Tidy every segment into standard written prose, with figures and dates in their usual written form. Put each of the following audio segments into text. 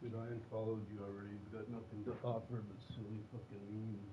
Dude, I unfollowed you already. You've got nothing to offer but silly fucking memes.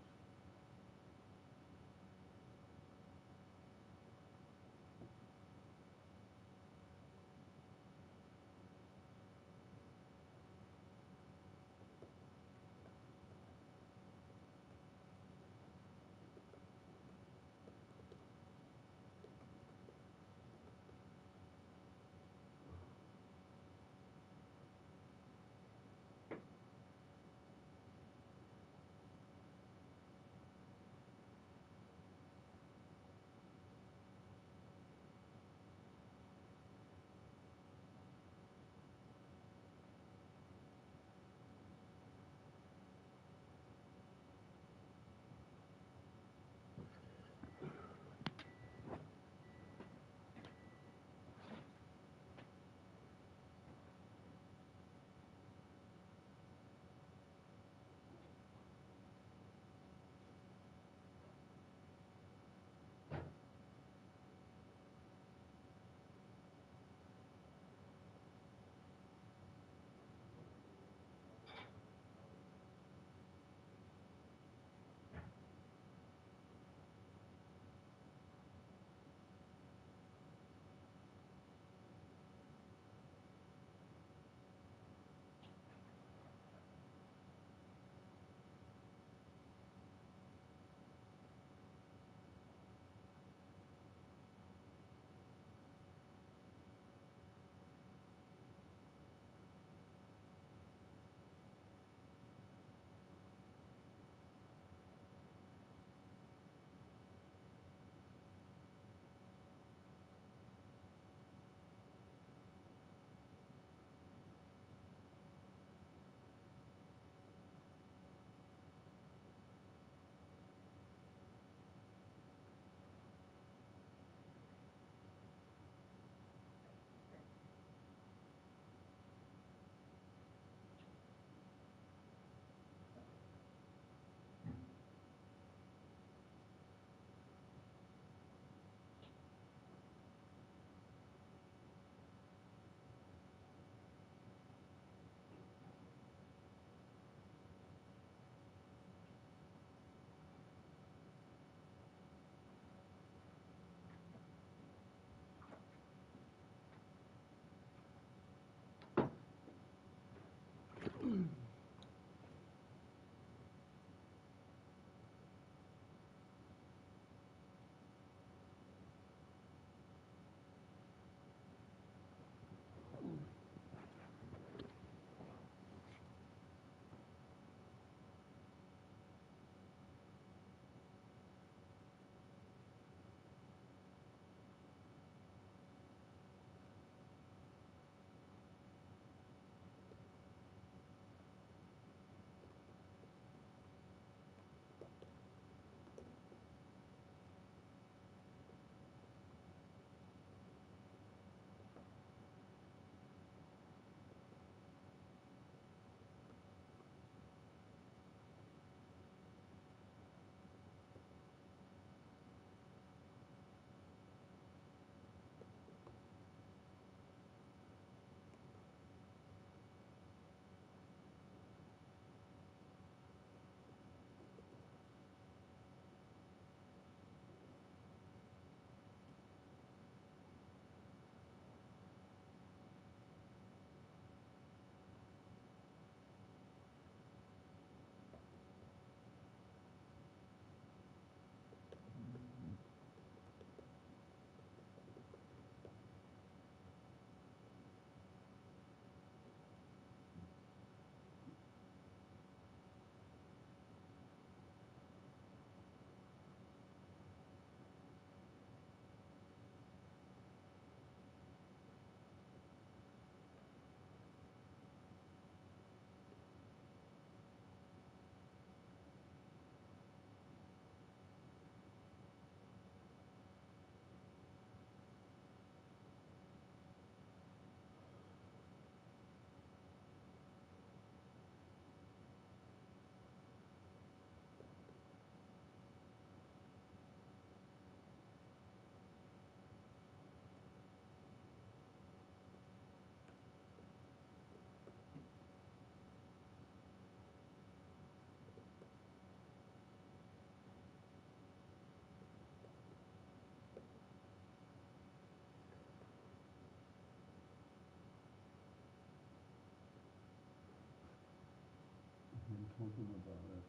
something about it.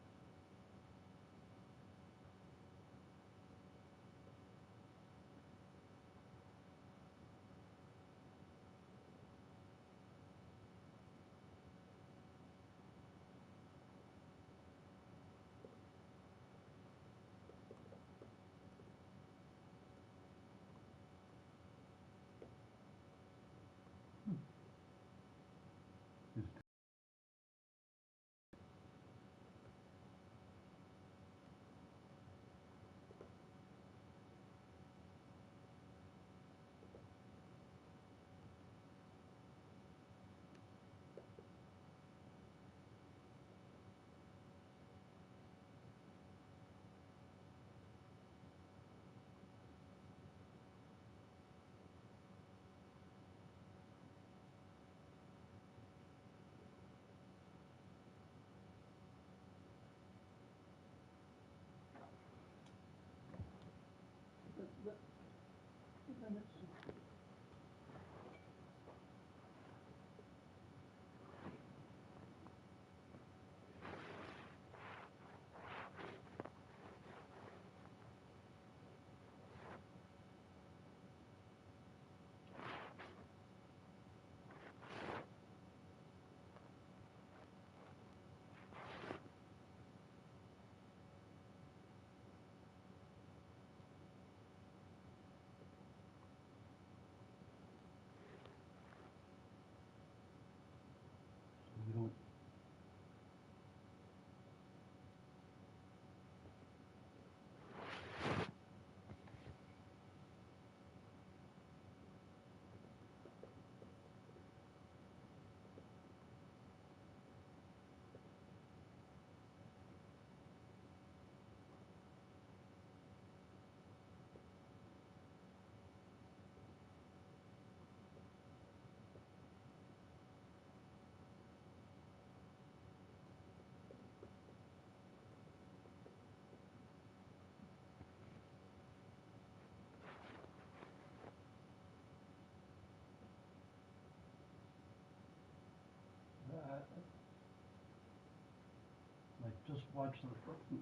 Just then it's you don't. Like just watch the fucking.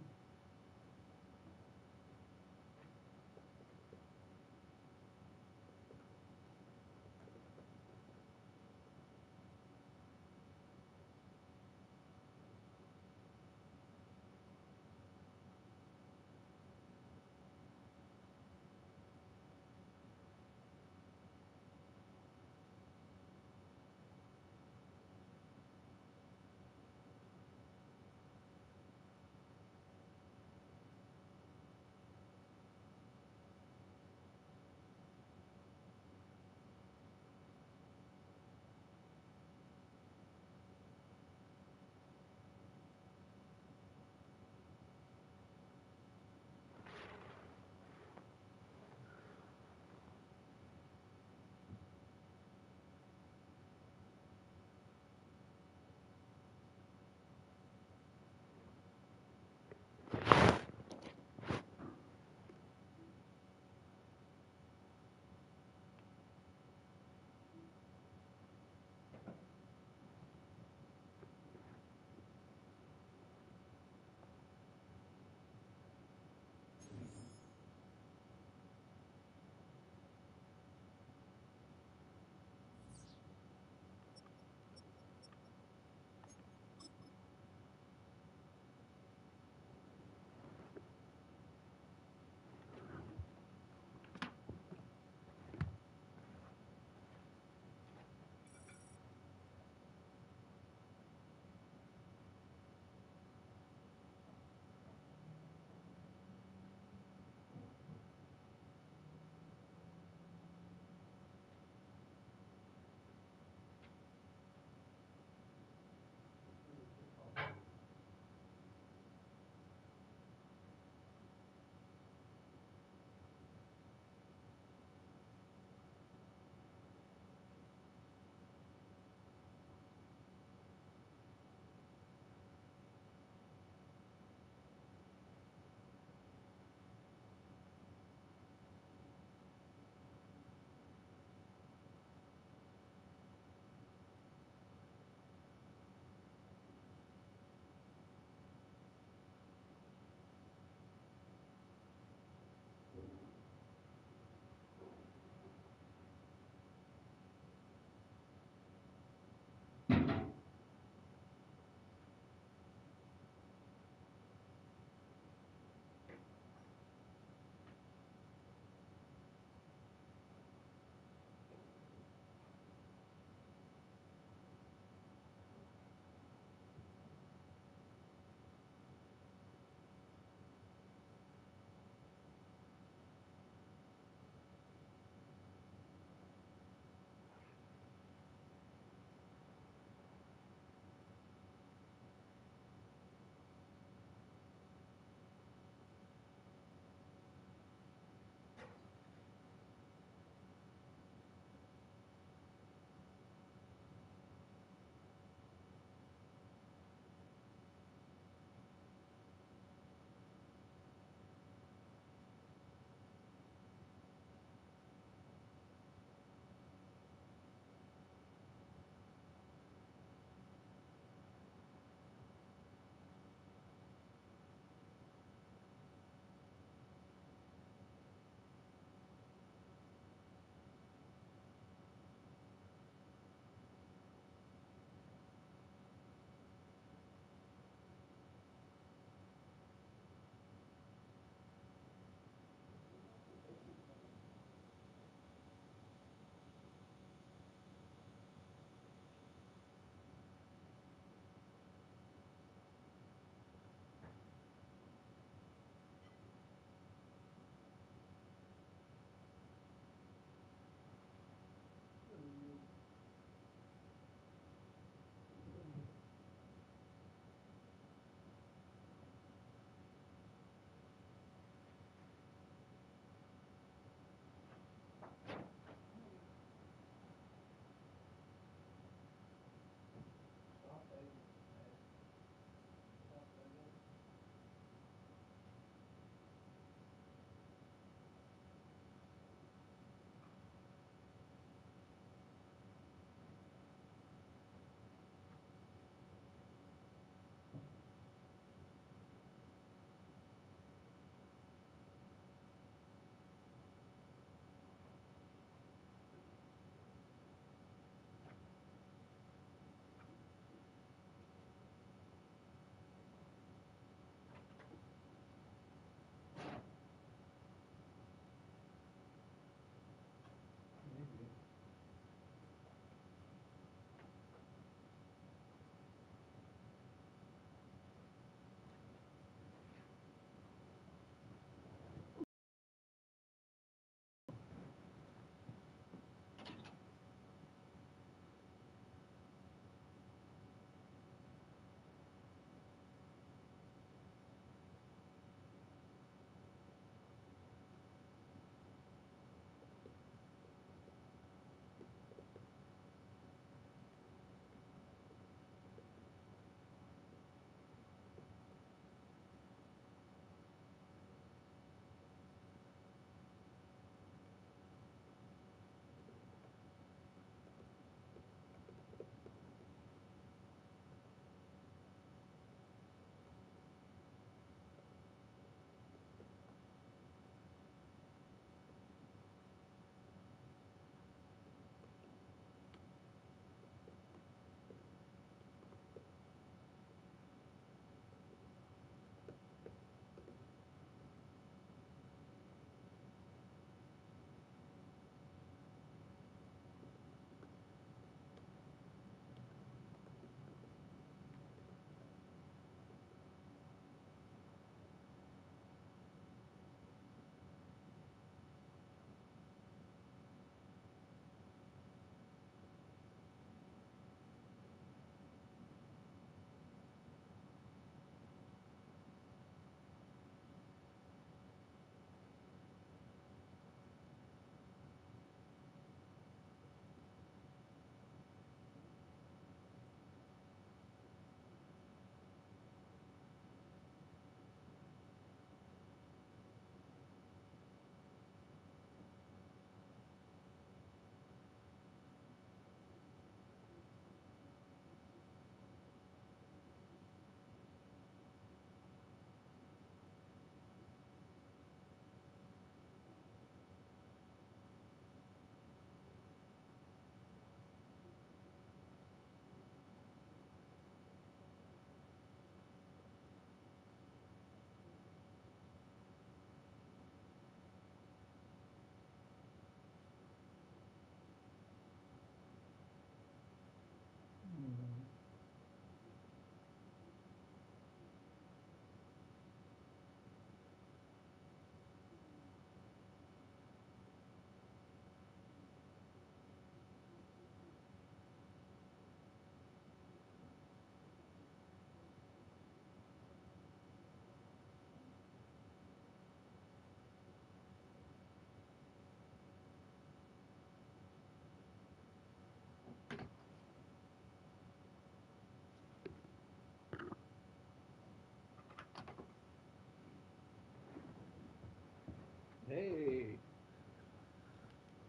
Hey,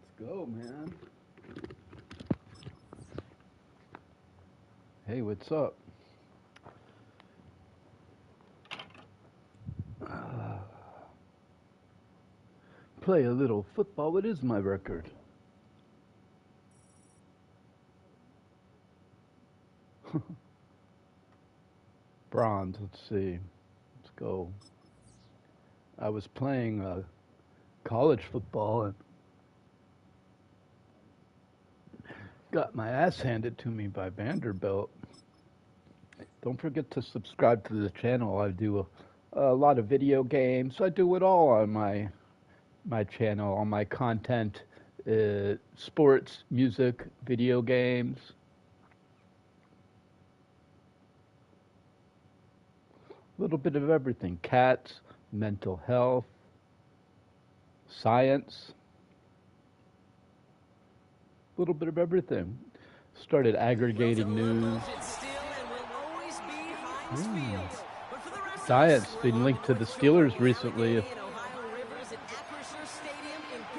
let's go, man. Hey, what's up? Play a little football. What is my record? Bronze. Let's see. Let's go. I was playing college football and got my ass handed to me by Vanderbilt. Don't forget to subscribe to the channel. I do a lot of video games. I do it all on my channel, on my content, sports, music, video games. A little bit of everything. Cats, mental health, science. A little bit of everything. Started aggregating news. Science been linked to the Steelers recently. If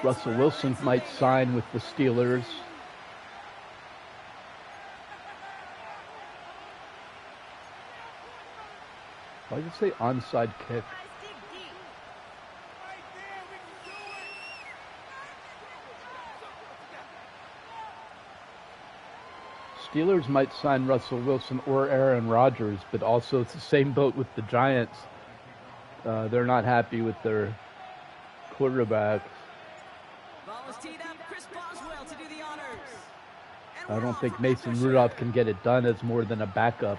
Russell Wilson might sign with the Steelers. Why did you say onside kick? Steelers might sign Russell Wilson or Aaron Rodgers, but also it's the same boat with the Giants. They're not happy with their quarterbacks. I don't think Mason Rudolph can get it done as more than a backup.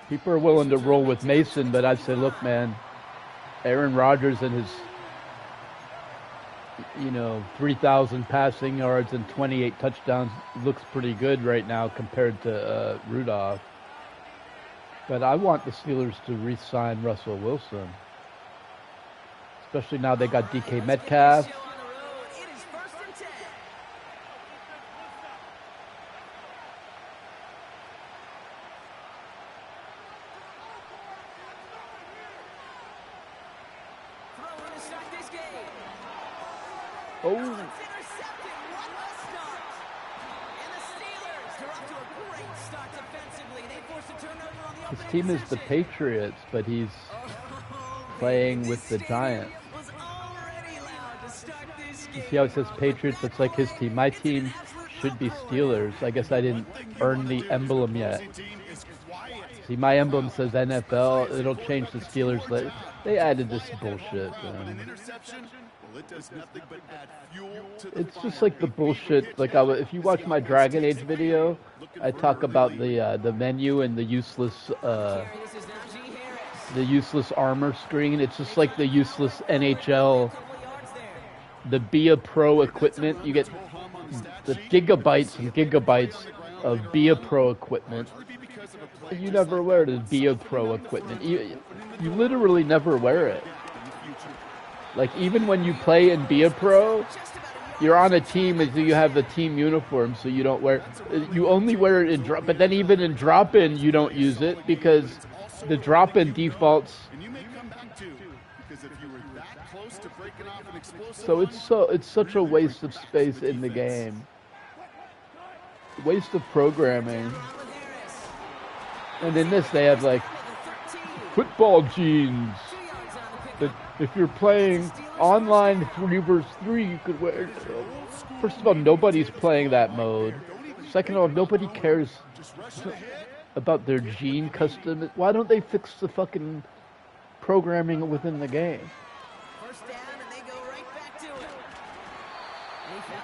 People are willing to roll with Mason, but I'd say, look, man, Aaron Rodgers and his 3,000 passing yards and 28 touchdowns looks pretty good right now compared to Rudolph. But I want the Steelers to re-sign Russell Wilson, especially now they got DK Metcalf. Oh. His team is the Patriots, but he's playing with the Giants. You see how it says Patriots? It's like his team. My team should be Steelers. I guess I didn't earn the emblem yet. See, my emblem says NFL. It'll change the Steelers. They added this bullshit. It's just like the bullshit. Like if you watch my Dragon Age video, I talk about the menu and the useless armor screen. It's just like the useless NHL, the BIA Pro equipment. You get the gigabytes and gigabytes of BIA Pro equipment. You never wear the BIA Pro equipment. You literally never wear it. Like, even when you play in BIA Pro, you're on a team and you have the team uniform, so you don't wear... You only wear it in drop... But then even in drop-in, you don't use it because the drop-in defaults... So it's such a waste of space in the game. Waste of programming. And in this, they have, like, football jeans. If you're playing online 3 versus 3, you could wear... First of all, nobody's playing that mode. Second of all, nobody cares about their gene custom. Why don't they fix the fucking programming within the game?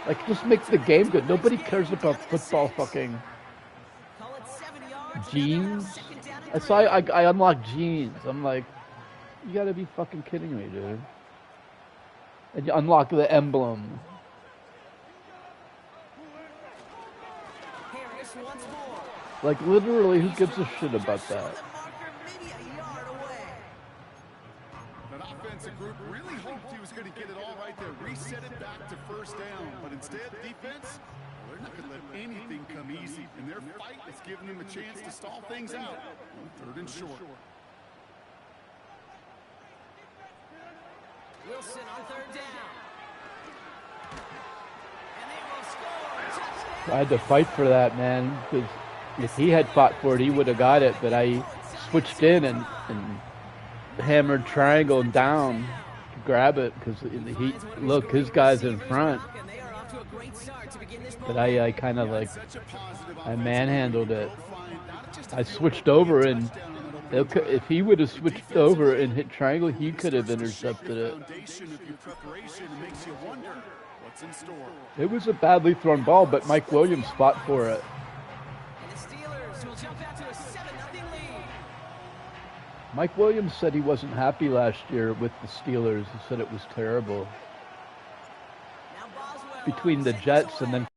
Like, just make the game good. Nobody cares about football fucking jeans. I unlocked jeans. I'm like, you gotta be fucking kidding me, dude. And you unlock the emblem. Like, literally, who gives a shit about that? That offensive group really hoped he was going to get it all right there, reset it back to first down. But instead, defense, they're not going to let anything come easy. And their fight is giving them a chance to stall things out on 3rd and short. Wilson on third down. And they will score. Touchdown. I had to fight for that, man, because if he had fought for it, he would have got it. But I switched in and hammered triangle and down to grab it because his guy's in front. But I kind of like, I manhandled it. I switched over, and if he would have switched over and hit triangle, he could have intercepted it. It was a badly thrown ball, but Mike Williams fought for it. And the Steelers will jump out to a 7-0 lead. Mike Williams said he wasn't happy last year with the Steelers. He said it was terrible. Now Boswell Between the Jets and then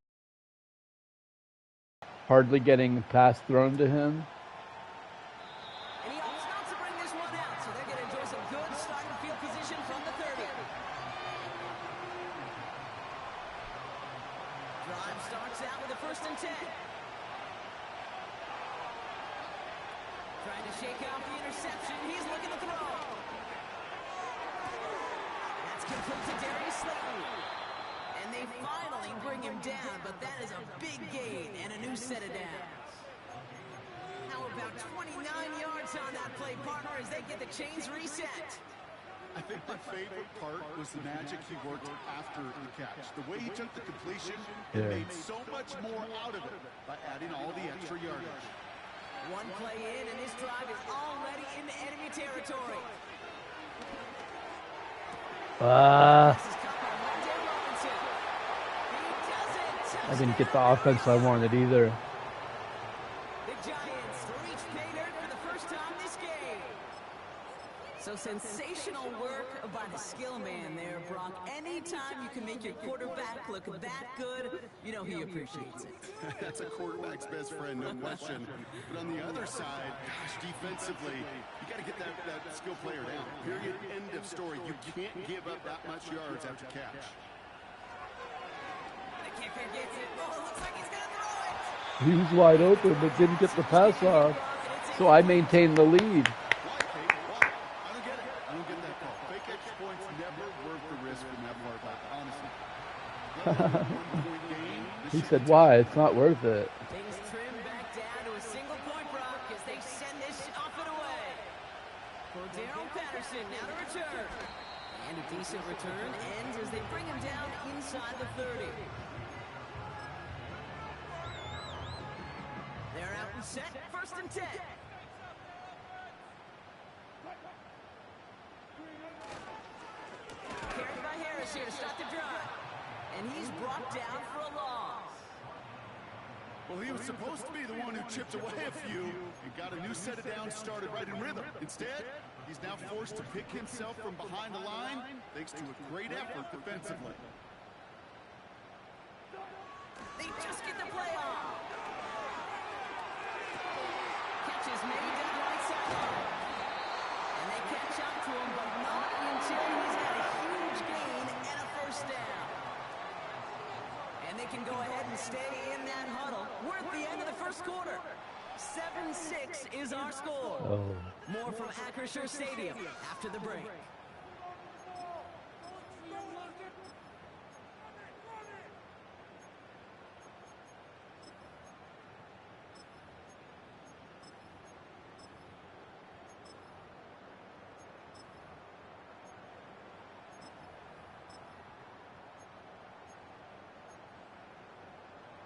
hardly getting a pass thrown to him. And he opts not to bring this one out, so they're going to enjoy some good starting field position from the 30. Drive starts out with a 1st and 10. Trying to shake off the interception. He's looking to throw. That's complete to Darius Slayton. And they finally bring him down, but that is a big gain and a new set of downs. How about 29 yards on that play, partner, as they get the chains reset? I think my favorite part was the magic he worked after the catch. The way he took the completion and made so much more out of it by adding all the extra yardage. One play in, and this drive is already into enemy territory. This is caught by Rando Robinson. He does it. I didn't get the offense I wanted either. The Giants reach pay dirt for the first time this game. So sensational work by the skill man there, Brock. Anytime you can make your quarterback look that good, you know he appreciates it. That's a quarterback's best friend, no question. But on the other side, gosh, defensively, you got to get that skill player down. Period. End of story. You can't give up that much yards after catch. The kicker gets it. Oh, it looks like he's going to throw it. He was wide open, but didn't get the pass off. So I maintained the lead. Why? I don't get it. I don't get that call. Fake extra points never worth the risk from that part, honestly. He said, why? It's not worth it. Things trim back down to a single point, Brock, as they send this off and away. For Darrell Patterson, now to return. And a decent return ends as they bring him down inside the 30. They're out and set, 1st and 10. Carried by Harris here to start the drive. And he's brought down for a loss. Well, he was supposed to be the one who chipped away a few and got a new set of downs started right in rhythm. Instead, he's now forced to pick himself from behind the line thanks to a great effort defensively. They just get the play off. Catch is made down the right sideline. And they catch up to him, but not until he's got a huge gain and a 1st down. And they can go ahead and stay in that huddle. We're at the end of the 1st quarter. 7-6 is our score. More from Acrisure Stadium after the break.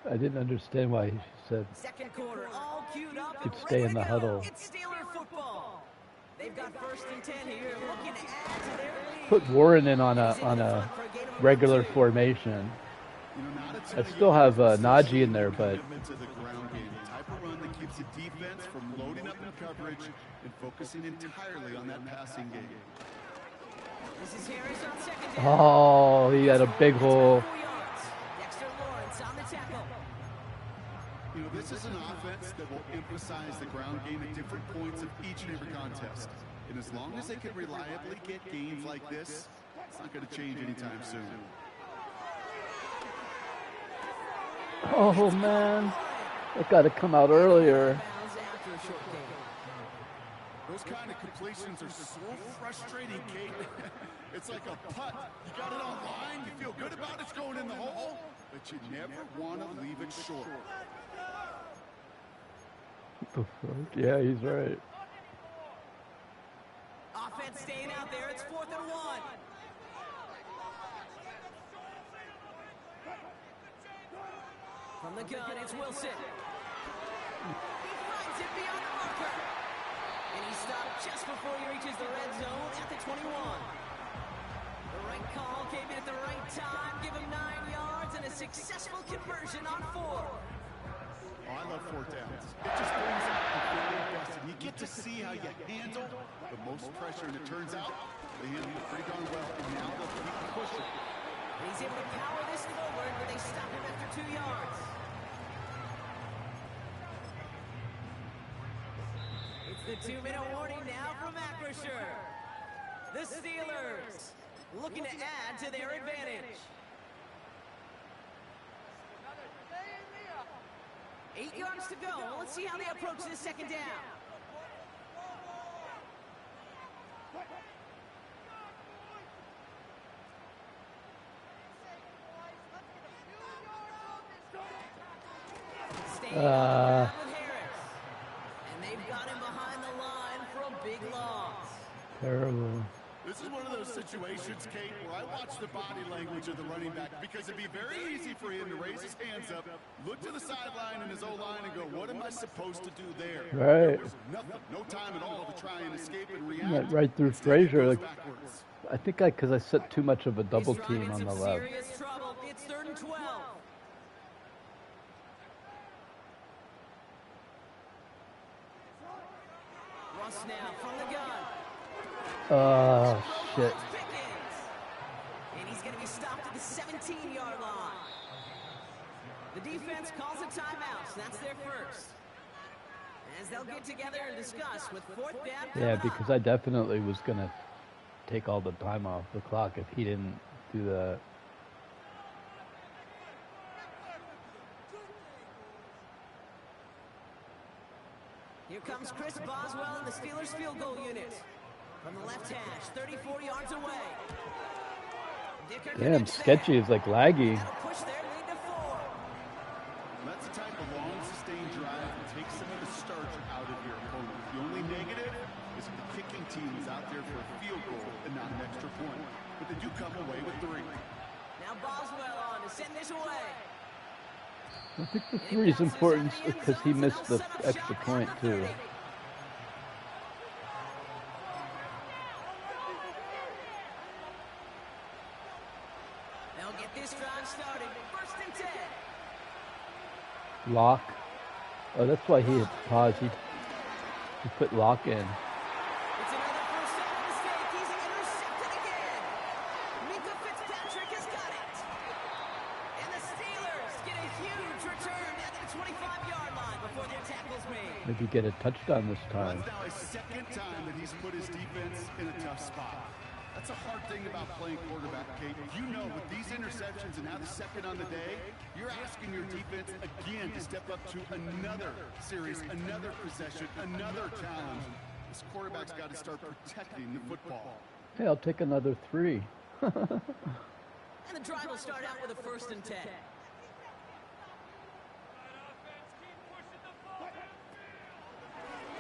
I didn't understand why she said 2nd quarter, all queued up. could and stay ready in the to go. huddle. It's Steeler football. They've got 1st and 10 here, looking to add to their lead. Put Warren in on a regular formation. I still have Najee in there, but Commitment to the ground game, the type of run that keeps the defense from loading up in coverage and focusing entirely on that passing game. This is Harris on 2nd down. oh, he had a big hole. 4 yards. Dexter Lawrence on the tackle. You know, this is an offense that will emphasize the ground game at different points of each and every contest. And as long as they can reliably get gains like this, it's not going to change anytime soon. Oh man, it got to come out earlier. Bounds after a short gain. Those kind of completions are so frustrating, Kate. It's like a putt. You got it on line, you feel good about it's going in the hole, but you never want to leave it short. What the fuck? Yeah, he's right. Offense staying out there. It's 4th and 1. From the gun, it's Wilson. He finds it beyond the marker. And he stopped just before he reaches the red zone at the 21. The right call came in at the right time. Give him 9 yards and a successful conversion on 4. Oh, I love 4th downs. It just brings out the very best. And you get to see how you handle the most pressure. And it turns out they handled it pretty darn well. And now they'll keep pushing. He's able to power this forward, but they stop him after 2 yards. It's the 2-minute warning now from Acrisure. The Steelers looking to add to their advantage. 8 yards to go. Let's see how they approach this second down. Staying on the ground with Harris. And they've got him behind the line for a big loss. Terrible. This is one of those situations, Kate, where I watch the body language of the running back because it'd be very easy for him to raise his hands up, look to the sideline and his O-line and go, what am I supposed to do there? Right. There was nothing, no time at all to try and escape and react. Right through Instead, he Frazier. goes Like, backwards. I think because I set too much of a double He's team in on some the left. serious trouble. It's 3rd and 12. Russ now from the gun. Shit. Pickens. And he's going to be stopped at the 17-yard line. The defense calls a timeout, so that's their first. As they'll get together and discuss with 4th down. Yeah, because I definitely was going to take all the time off the clock if he didn't do that. Here comes Chris Boswell in the Steelers field goal unit. From the left hash, 34 yards away. Dicker Damn, connects sketchy is like laggy. That'll push their lead to 4. That's the type of long, sustained drive that takes some of the starch out of your opponent. The only negative is if the kicking team is out there for a field goal and not an extra point. But they do come away with 3. Now Boswell on to send this away. I think the 3 is important because he missed the extra point too. They'll get this drive started. 1st and 10. Lock. Oh, that's why he hit pause. He put lock in. It's another first down mistake. He's intercepted again. Minka Fitzpatrick has got it. And the Steelers get a huge return at the 25-yard line before their tackle's made. Maybe get a touchdown this time. That's now his 2nd time that he's put his defense in a tough spot. That's a hard thing about playing quarterback, Kate. You know, with these interceptions and now the 2nd on the day, you're asking your defense again to step up to another series, another possession, another challenge. This quarterback's got to start protecting the football. Hey, I'll take another 3. And the drive will start out with a 1st and 10.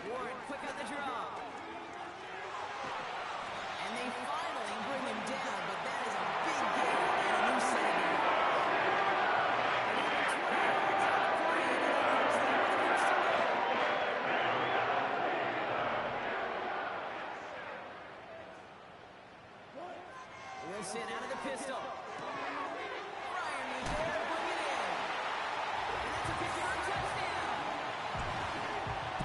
Warren quick on the draw. And they finally bring him down, but that is a big gain and a new set of yards. Wilson out of the pistol. Ryan is there, bring it in. And that's a 50-yard touchdown.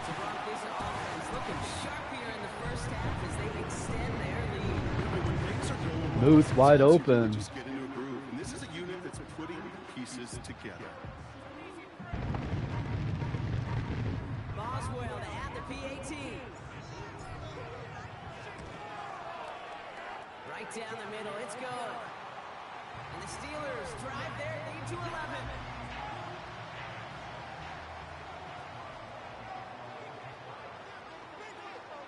To rock this offense looking sharp here in the first half as they extend their lead. When things are going well, Booth wide sometimes you open. just get into a groove. And this is a unit that's putting pieces together. Boswell to add the PAT. Right down the middle, it's good. And the Steelers drive their lead to 11.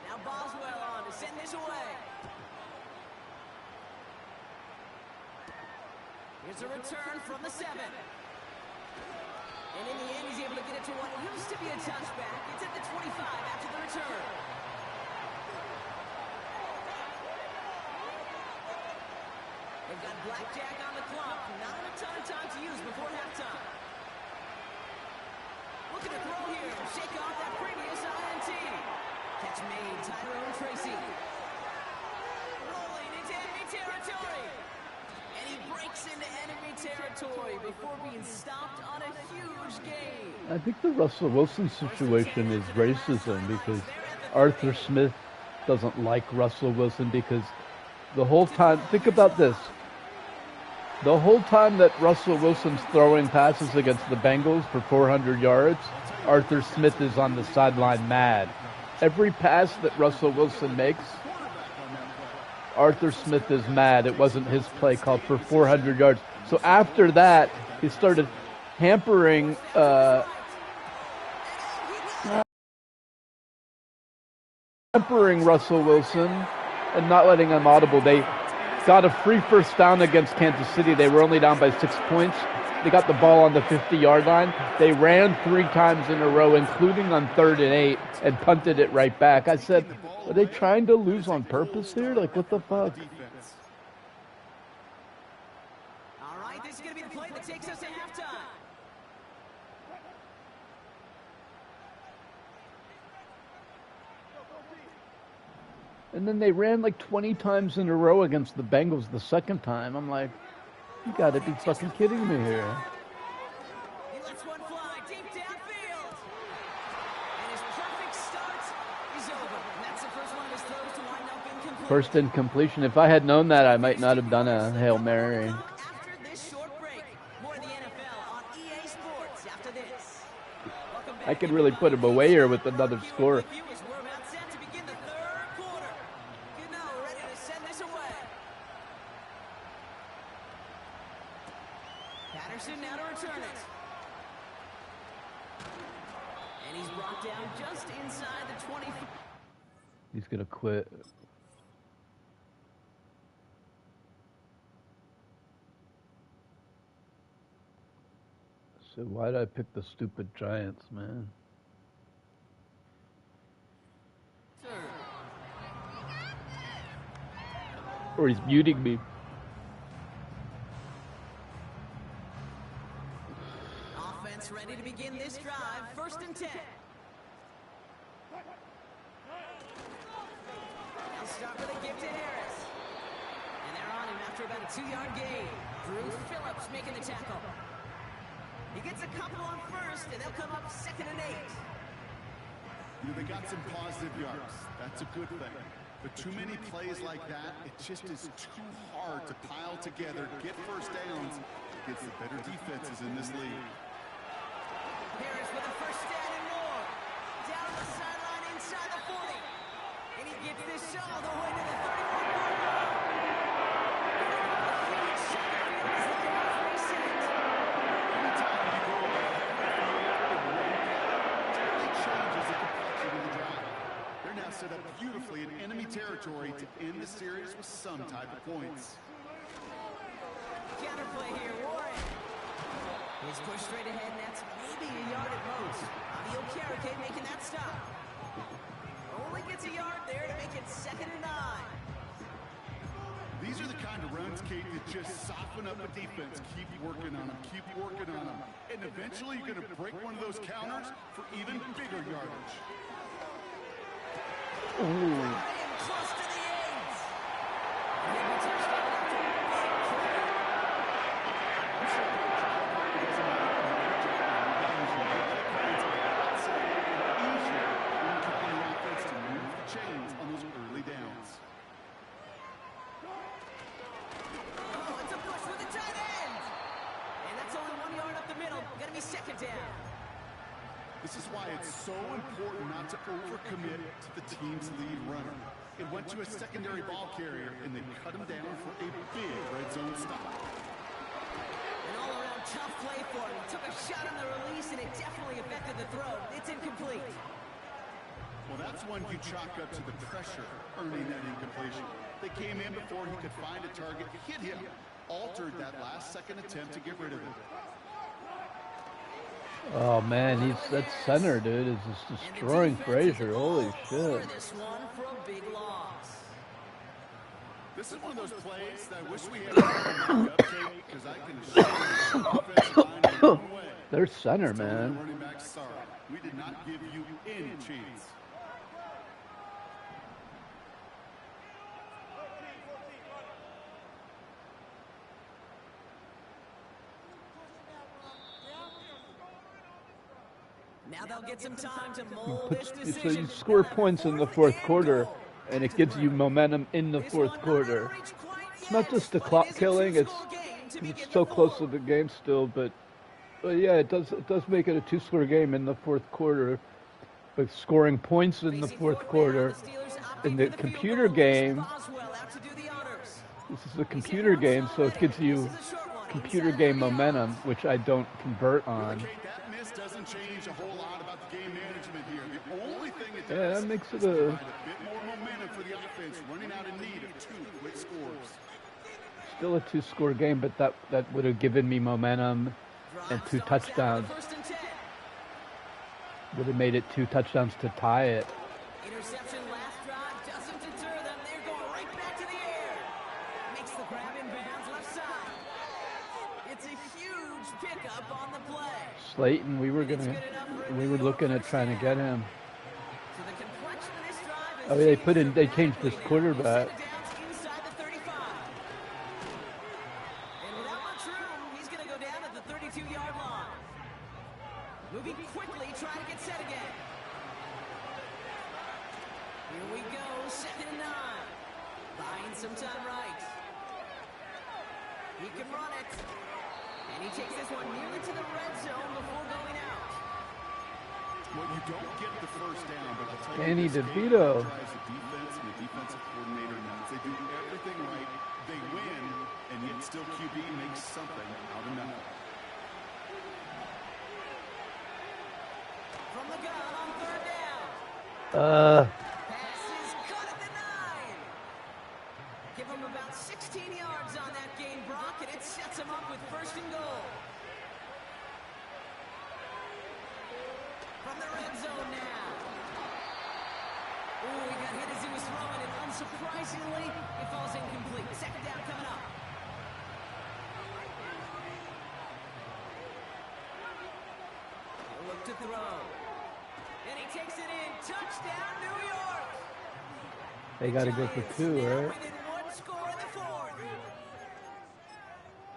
Now Here's a return from the 7. And in the end, he's able to get it to what used to be a touchback. It's at the 25 after the return. They've got blackjack on the clock. Not a ton of time to use before halftime. Looking to throw here. Shake off that previous INT. Catch made. Tyrone Tracy. Rolling into enemy territory. And he breaks into enemy territory before being stopped on a huge gain. I think the Russell Wilson situation is racism because Arthur Smith doesn't like Russell Wilson because the whole time, think about this. The whole time that Russell Wilson's throwing passes against the Bengals for 400 yards, Arthur Smith is on the sideline mad. Every pass that Russell Wilson makes, Arthur Smith is mad. It wasn't his play call for 400 yards. So after that, he started hampering Russell Wilson and not letting him audible. They got a free first down against Kansas City. They were only down by 6 points. They got the ball on the 50-yard line. They ran 3 times in a row, including on 3rd and 8, and punted it right back. I said, are they trying to lose on purpose here? Like, what the fuck? All right, this is going to be the play that takes us to halftime. And then they ran like 20 times in a row against the Bengals the second time. I'm like, you gotta be fucking kidding me here. He lets one fly deep downfield. And his perfect start is over. And that's the first one of his throws to wind up incomplete. First incompletion. If I had known that, I might not have done a Hail Mary. After this short break, more of the NFL on EA Sports after this. Welcome back. I could really put him away here with another score. We're about set to begin the third quarter. You know, ready to send this away. Patterson now to return it. And he's brought down just inside the 20. He's gonna quit. So why did I pick the stupid Giants, man? Or he's muting me. Offense ready to begin this drive. 1st and 10. They'll start with a give to Harris. And they're on him after about a 2-yard gain. Bruce Phillips making the tackle. He gets a couple on 1st, and they'll come up 2nd and 8. You know, they got some positive yards. That's a good thing. But too many plays like that, it just is too hard to pile together, get first downs against the better defenses in this league. Harris with a first down and more. Down the sideline inside the 40. And he gets this all the way to the 31-yard line. A huge shot of field as the clock resets. Anytime you go it changes the complexion of the drive. They're now set up beautifully in enemy territory to end the series with some type of points. Counterplay here, Warren. He's pushed straight ahead, and that's maybe a yard at most. Avio Carrique making that stop. Only gets a yard there to make it 2nd and 9. These are the kind of runs, Kate, that just soften up the defense. Keep working on them, keep working on them. And eventually you're going to break one of those counters for even bigger yardage. Ooh. Close to the 8. And he'll be touchdown after a big play. Chains on those early downs. Oh, it's a push with the tight end. And that's only 1 yard up the middle. Gonna be 2nd down. This is why it's so important not to overcommit to the team's lead runner. It went to a secondary ball carrier, and they cut him down for a big red zone stop. An all-around tough play for him. He took a shot on the release, and it definitely affected the throw. It's incomplete. Well, that's one you chalk up to the pressure earning that incompletion. They came in before he could find a target, hit him, altered that last-second attempt to get rid of it. Oh man, that center dude is just destroying Frazier. Holy shit! This one for a big loss. This is one of those plays that I wish we had a cupcake, because I can assure you the offensive line went one way. Their center, man. Running back, sorry. We did not give you any chance. Now they'll get some time to mold this So decision. you score points in the fourth quarter, and it gives you momentum in the fourth quarter. It's not just the clock killing; it's so close to the game still. But yeah, it does make it a two-score game in the fourth quarter. But scoring points in the fourth quarter in the computer game, this is a computer game, so it gives you computer game momentum, which I don't convert on. That miss doesn't change a whole lot about the game management here. The only thing it does Yeah, that makes it is provide a bit more momentum for the offense, running out in need of 2 quick scores. Still a two-score game, but that would have given me momentum and 2 touchdowns. Would have made it 2 touchdowns to tie it. Interception last drive doesn't deter them. They're going right back to the air. Makes the grab in bounds left side. It's a huge pickup on the play. Slayton, we were looking at trying to get him. So the complexion of this drive is Oh, they changed this quarterback. inside the 35. And without much room, he's going to go down at the 32-yard line. Moving quickly, trying to get set again. Here we go, 2nd and 9. Buying some time right. He can run it. And he takes this one nearly to the red zone before going out. Well, you don't get the first down, but I'll tell you Danny this game DeVito. drives the defense and the defensive coordinator nuts. They do everything right. They win, and yet still QB makes something out of nothing. From the gun on 3rd down. Pass is cut at the 9. Give him about 16 yards on that gain, Brock, and it sets him up with 1st and goal. From the red zone now. Ooh, he got hit as he was throwing, and unsurprisingly, it falls incomplete. 2nd down coming up. He'll look to throw. And he takes it in. Touchdown, New York. They got to go for 2, right? Within 1 score in the 4th.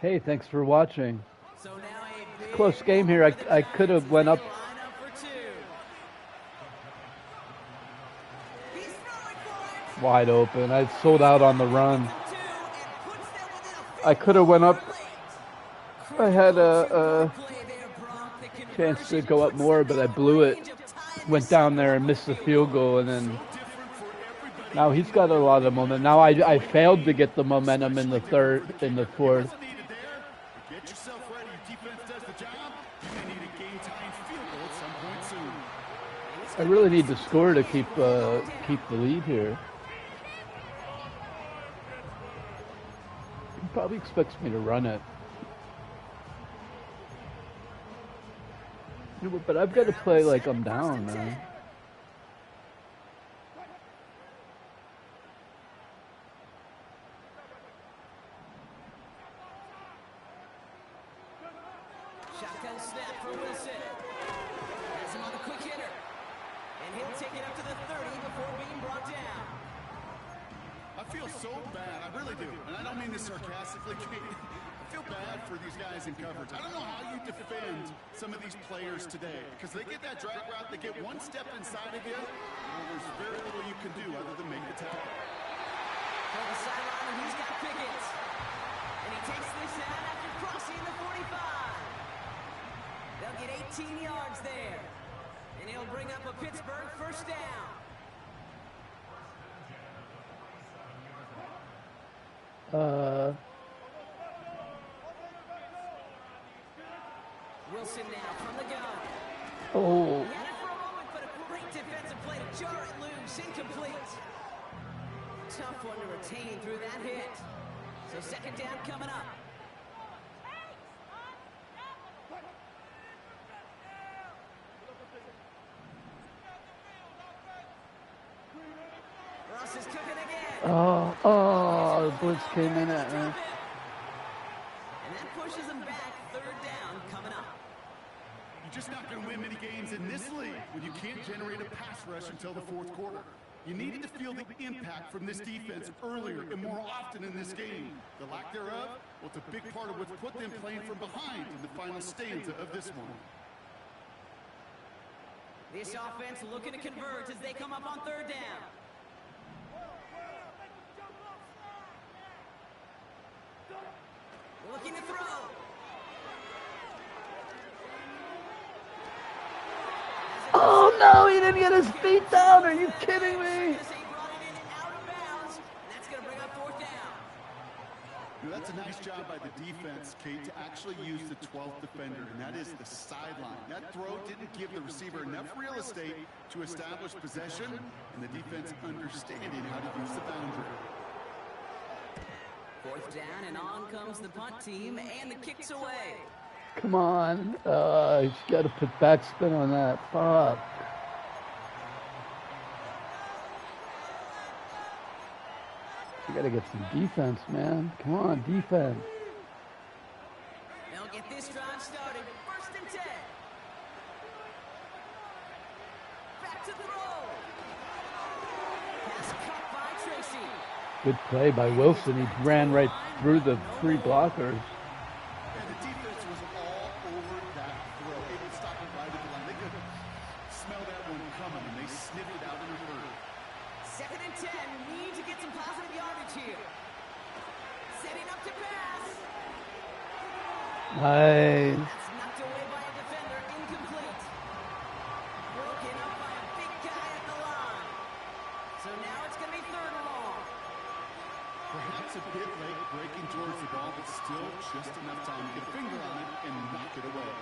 Hey, thanks for watching. So now a big Close game here. I could have went up line up for 2. He's throwing for it. wide open. I sold out on the run. 2 and puts them within a I could have went up. I had a play there, Brock. The chance to go up more, but I blew it. Went down there and missed the field goal, and then now he's got a lot of momentum. Now I failed to get the momentum in the fourth. Needed there. Get yourself ready. Your defense does the job. You may need a game-tying field goal at some point soon. I really need to score to keep the lead here. He probably expects me to run it. But I've got to play like I'm down, man. Shotgun snap for Wilson. Has him on the quick hitter. And he'll take it up to the 30 before being brought down. I feel so bad. I really do. And I don't mean this sarcastically. I feel bad for these guys in coverage. I don't know how you defend some of these players today, because they get that drag route, they get one step inside of you, well, there's very little you can do other than make the tackle. For the sideline, and he's got Pickett. And he takes this out after crossing the 45. They'll get 18 yards there. And he'll bring up a Pittsburgh 1st down. Wilson now from the gun. Oh, He had it for a moment, but a great defensive play to jar it loose. Incomplete. Tough one to retain through that hit. So second down coming up. Russ is cooking again. Oh, the blitz came in at me. And that pushes them back. Third down coming up. You're just not going to win many games in this league when you can't generate a pass rush until the fourth quarter. You needed to feel the impact from this defense earlier and more often in this game. The lack thereof, well, it's a big part of what's put them playing from behind in the final stanza of this one. This offense looking to convert as they come up on third down. Looking to throw. Oh no, he didn't get his feet down. Are you kidding me? That's going to bring up fourth down. That's a nice job by the defense, Kate, to actually use the 12th defender, and that is the sideline. That throw didn't give the receiver enough real estate to establish possession, and the defense understanding how to use the boundary. Fourth down, and on comes the punt team, and the kick's away. Come on. He's got to put backspin on that. Fuck. You got to get some defense, man. Come on, defense. They'll get this drive started. First and 10. Back to throw. Pass cut by Tracy. Good play by Wilson. He ran right through the three blockers. And the defense was all over that throw. They would stop it right at the line. They could smell that one coming, and they sniffed it out in a hurry. Second and 10. Need to get some positive yardage here. Setting up to pass. Nice. That's knocked away by a defender. Incomplete. Broken up by a big guy at the line. So now it's going to be third and long. Perhaps a bit late breaking towards the ball, but still just enough time to get a finger on it and knock it away.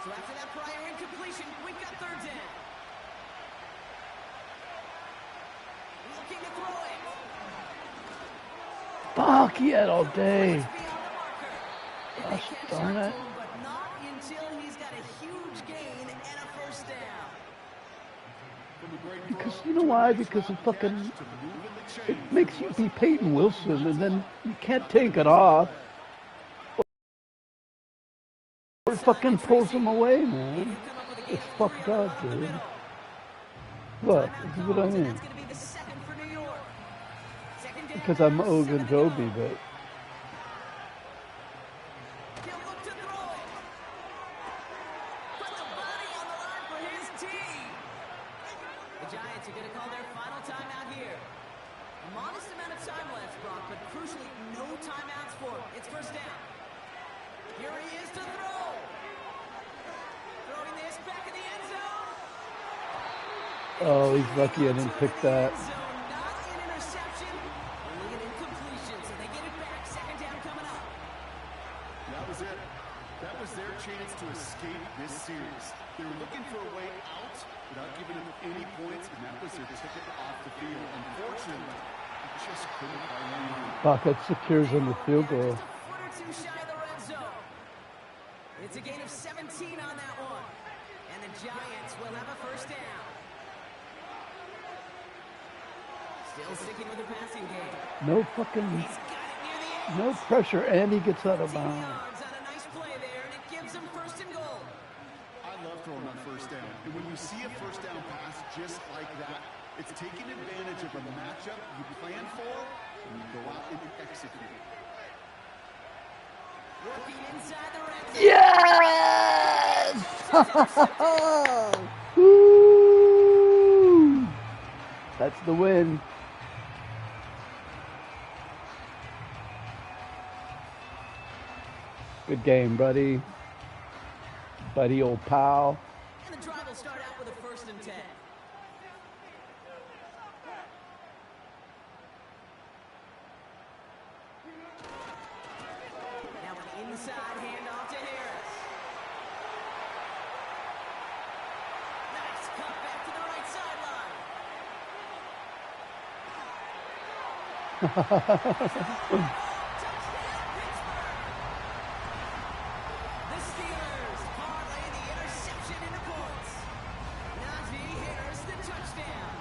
So after that prior incompletion, we've got third down. Looking to throw it. Fuck, he had all day. It's beyond the marker. And they Gosh catch darn up it. to him, but not until he's got a huge gain and a first down. Because you know why? Because it makes you be Peyton Wilson, and then you can't take it off. Or it fucking pulls him away, man. It's fucked up, dude. Look, this is what I mean. That's going to be the second for New York. Second down. Because I'm Ogunjobi, but He'll look to throw it. Put the body on the line for his team. The Giants are going to call their final timeout here. A modest amount of time left, Brock, but crucially, no timeouts for him. It's first down. Here he is to throw. Throwing this back in the end zone. oh, he's lucky I didn't pick that. End zone, not an interception, only an incompletion. So they get it back. Second down coming up. That was it. That was their chance to escape this series. They were looking for a way out without giving them any points, and that was their ticket off the field. Unfortunately, they just couldn't find anyone. Fuck, that secures on the field goal. Just a foot or two shy of the red zone. It's a gain of 17 on that one. And the Giants will have a first down. Still sticking with the passing game. No fucking, He's got it near the edge. no pressure, and he gets out of 10 bounds. yards on a nice play there, and it gives him first and goal. I love throwing on first down. And when you see a first down pass just like that, it's taking advantage of a matchup you plan for, and you go out and you execute. Working inside the red zone. Yes! Woo! That's the win. Good game, buddy. Buddy, old pal. And the drive will start out with a first and 10. Now an inside handoff to Harris. Nice cut back to the right sideline. The Steelers parlay the interception into points. Najee Harris, the touchdown.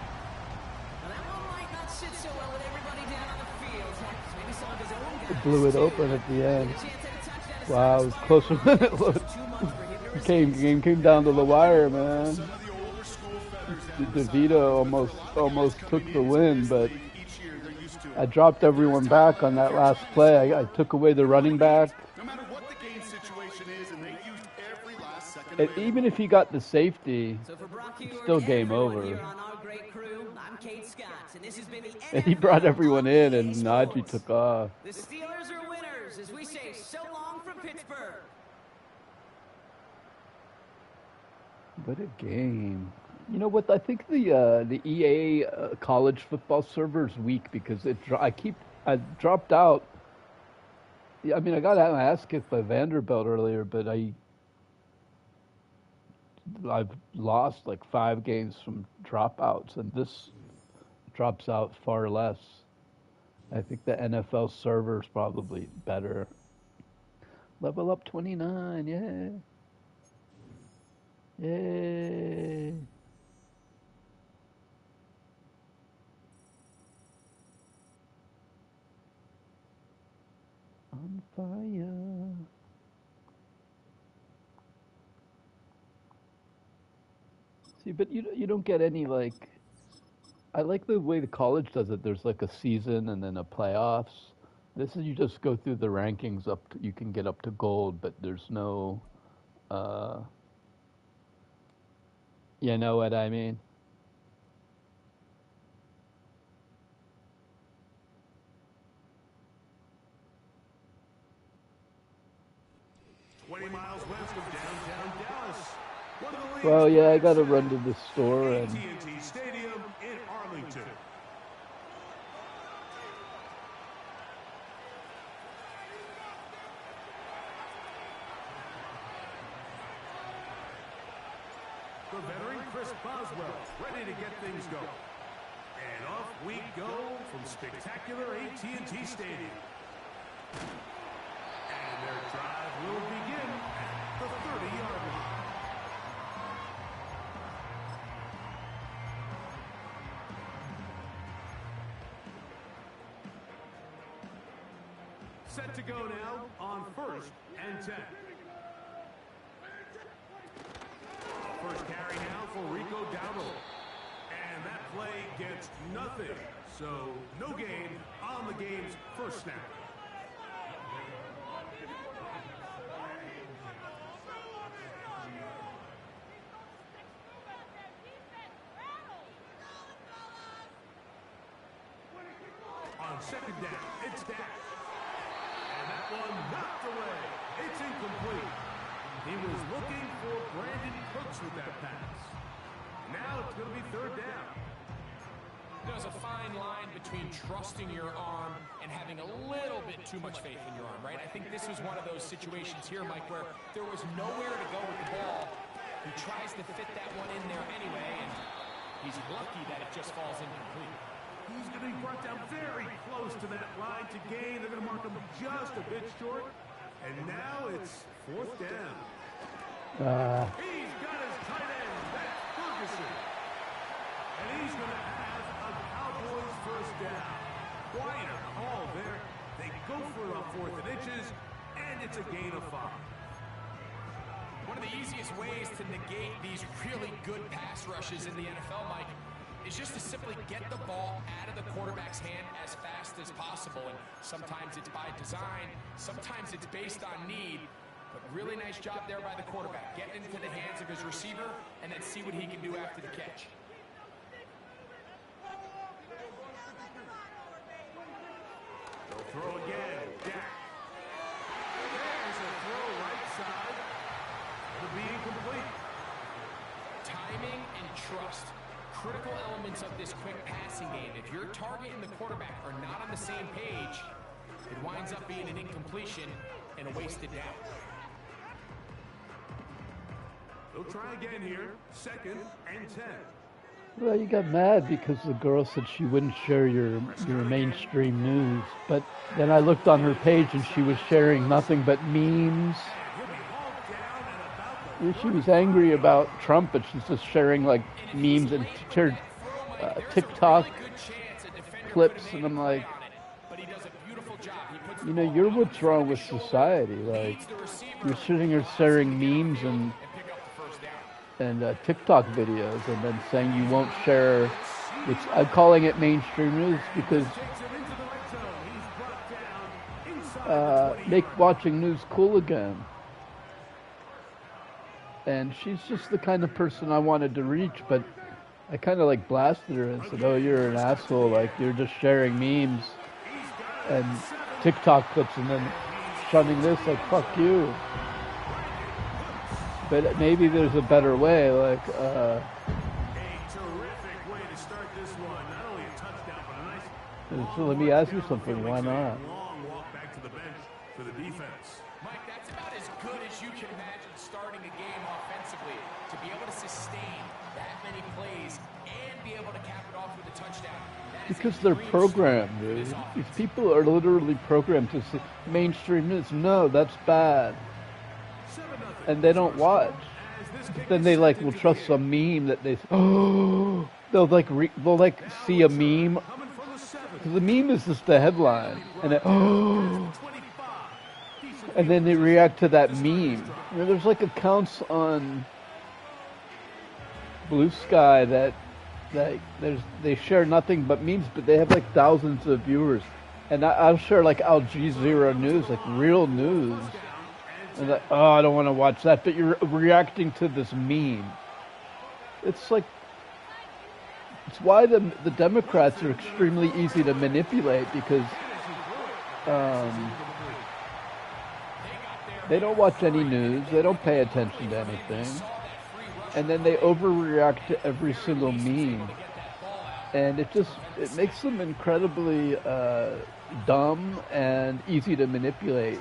Now that one might not sit so well with everybody down on the field. Maybe some of his own guys. Blew it open at the end. Wow, it was closer than it looked. Game came down to the wire, man. DeVito almost took the win, but I dropped everyone back on that last play. I took away the running back. No matter what the game situation is, and they used every last second. And even if he got the safety, it's still game over. And he brought everyone in, and Najee took off. The Steelers are winners, as we say so long from Pittsburgh. What a game. You know what? I think the EA college football server is weak because I dropped out. I mean, I got my ass kicked by Vanderbilt earlier, but I've lost like 5 games from dropouts, and this drops out far less. I think the NFL server is probably better. Level up 29, yeah. Yay. On fire. See, but you don't get any like. I like the way the college does it. There's like a season and then a playoffs. This is you just go through the rankings up. You can get up to gold, but there's no. You know what I mean? 20 miles west of downtown Dallas. One of the league's Well, yeah, I got to greatest run to the store and. AT&T Stadium in Arlington. The veteran Chris Boswell ready to get things going. And off we go from spectacular AT&T Stadium. And their drive will begin at the 30-yard line. Set to go now on 1st and 10. First carry now for Rico Dowdle. And that play gets nothing. So no gain on the game's first snap. On second down, it's Dak. And that one knocked away. It's incomplete. He was looking for Brandon Cooks with that pass. Now it's going to be 3rd down. There's a fine line between trusting your arm and having a little bit too much faith in your arm, right? I think this was one of those situations here, Mike, where there was nowhere to go with the ball. He tries to fit that one in there anyway, and he's lucky that it just falls incomplete. He's going to be brought down very close to that line to gain. They're going to mark him just a bit short. And now it's 4th down. He's got his tight end. That's Ferguson. And he's going to have a Cowboys first down. Quieter call there. They go for it on 4th and inches, and it's a gain of 5. One of the easiest ways to negate these really good pass rushes in the NFL, Mike, is just to simply get the ball out of the quarterback's hand as fast as possible. And sometimes it's by design, sometimes it's based on need. But really nice job there by the quarterback. Get into the hands of his receiver and then see what he can do after the catch. They'll throw again. Dak. There's a throw right side. It'll be incomplete. Timing and trust. Critical elements of this quick passing game. If your target and the quarterback are not on the same page, it winds up being an incompletion and a wasted down. They'll try again here. 2nd and 10. Well, you got mad because the girl said she wouldn't share your mainstream news, but then I looked on her page and she was sharing nothing but memes. She was angry about Trump, but she's just sharing like memes and shared TikTok clips, and I'm like, you know, you're what's wrong with society. Like, you're sitting here sharing memes and TikTok videos, and then saying you won't share. Which I'm calling it mainstream news because make watching news cool again. And she's just the kind of person I wanted to reach, but I kind of like blasted her and said, "Oh, you're an asshole! Like you're just sharing memes and TikTok clips, and then shunning this. Like fuck you." But maybe there's a better way. Like, A terrific way to start this one. Not only a touchdown, but a nice. so let me ask you something. Why not? Long walk back to the bench for the defense. Mike, that's about as good as you can imagine starting a game offensively. To be able to sustain that many plays and be able to cap it off with a touchdown. Because they're programmed, dude. These people are literally programmed to say mainstream news. No, that's bad. And they don't watch. But then they like will trust some meme that they they'll like see a meme. Because the meme is just the headline, and and then they react to that meme. You know, there's like accounts on Blue Sky that they share nothing but memes, but they have like thousands of viewers. And I'll share like Al Jazeera news, like real news. And like, oh, I don't want to watch that, but you're reacting to this meme. It's like, it's why the Democrats are extremely easy to manipulate, because they don't watch any news, they don't pay attention to anything, and then they overreact to every single meme, and it makes them incredibly dumb and easy to manipulate.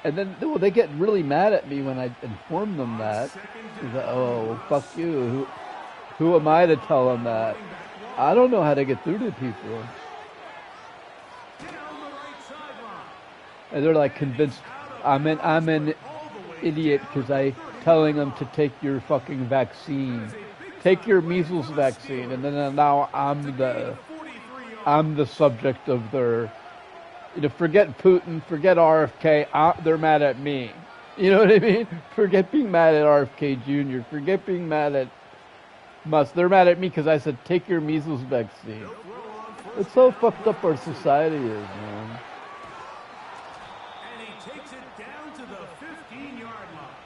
And then, well, they get really mad at me when I inform them that. Like, oh, fuck you. Who am I to tell them that? I don't know how to get through to people. And they're like convinced I'm an idiot because I telling them to take your fucking vaccine. Take your measles vaccine. And then now I'm the subject of their... You know, forget Putin, forget RFK, they're mad at me. You know what I mean? Forget being mad at RFK Jr., forget being mad at Musk. They're mad at me because I said, take your measles vaccine. It's so fucked up our society is, man. And he takes it down to the 15-yard line.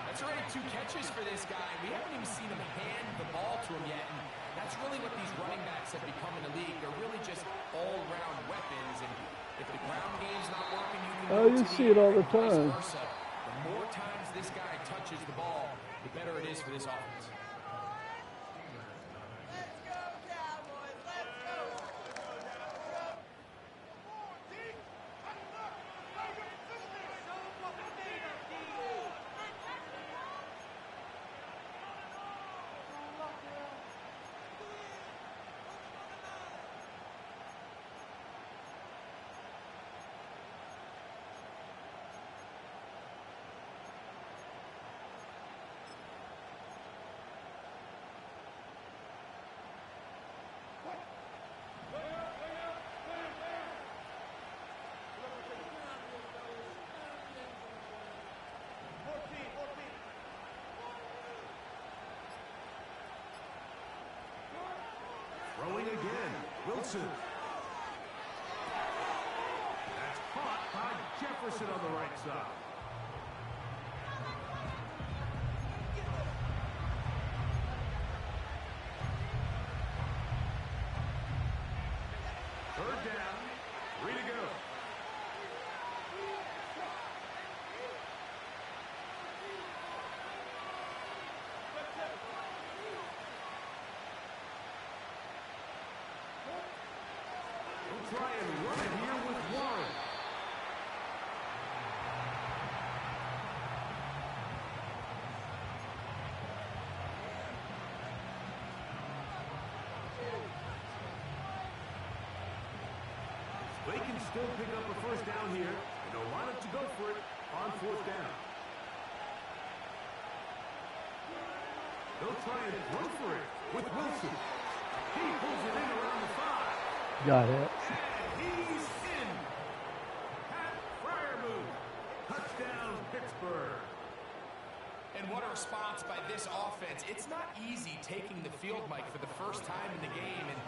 That's already 2 catches for this guy. We haven't even seen him hand the ball to him yet. And that's really what these running backs have become in the league. They're really just all-round weapons, and if the ground game's not working, you see it all the time. The more times this guy touches the ball, the better it is for this offense. Throwing again, Wilson. That's caught by Jefferson on the right side. Third down, 3 to go. Try and run it here with Warren. still pick up a first down here, and they'll line up to go for it on fourth down. They'll try and throw for it with Wilson. He pulls it in around the 5. Got it. And he's in. Pat Fryermuth. Touchdown, Pittsburgh. And what a response by this offense. It's not easy taking the field, Mike, for the first time in the game, and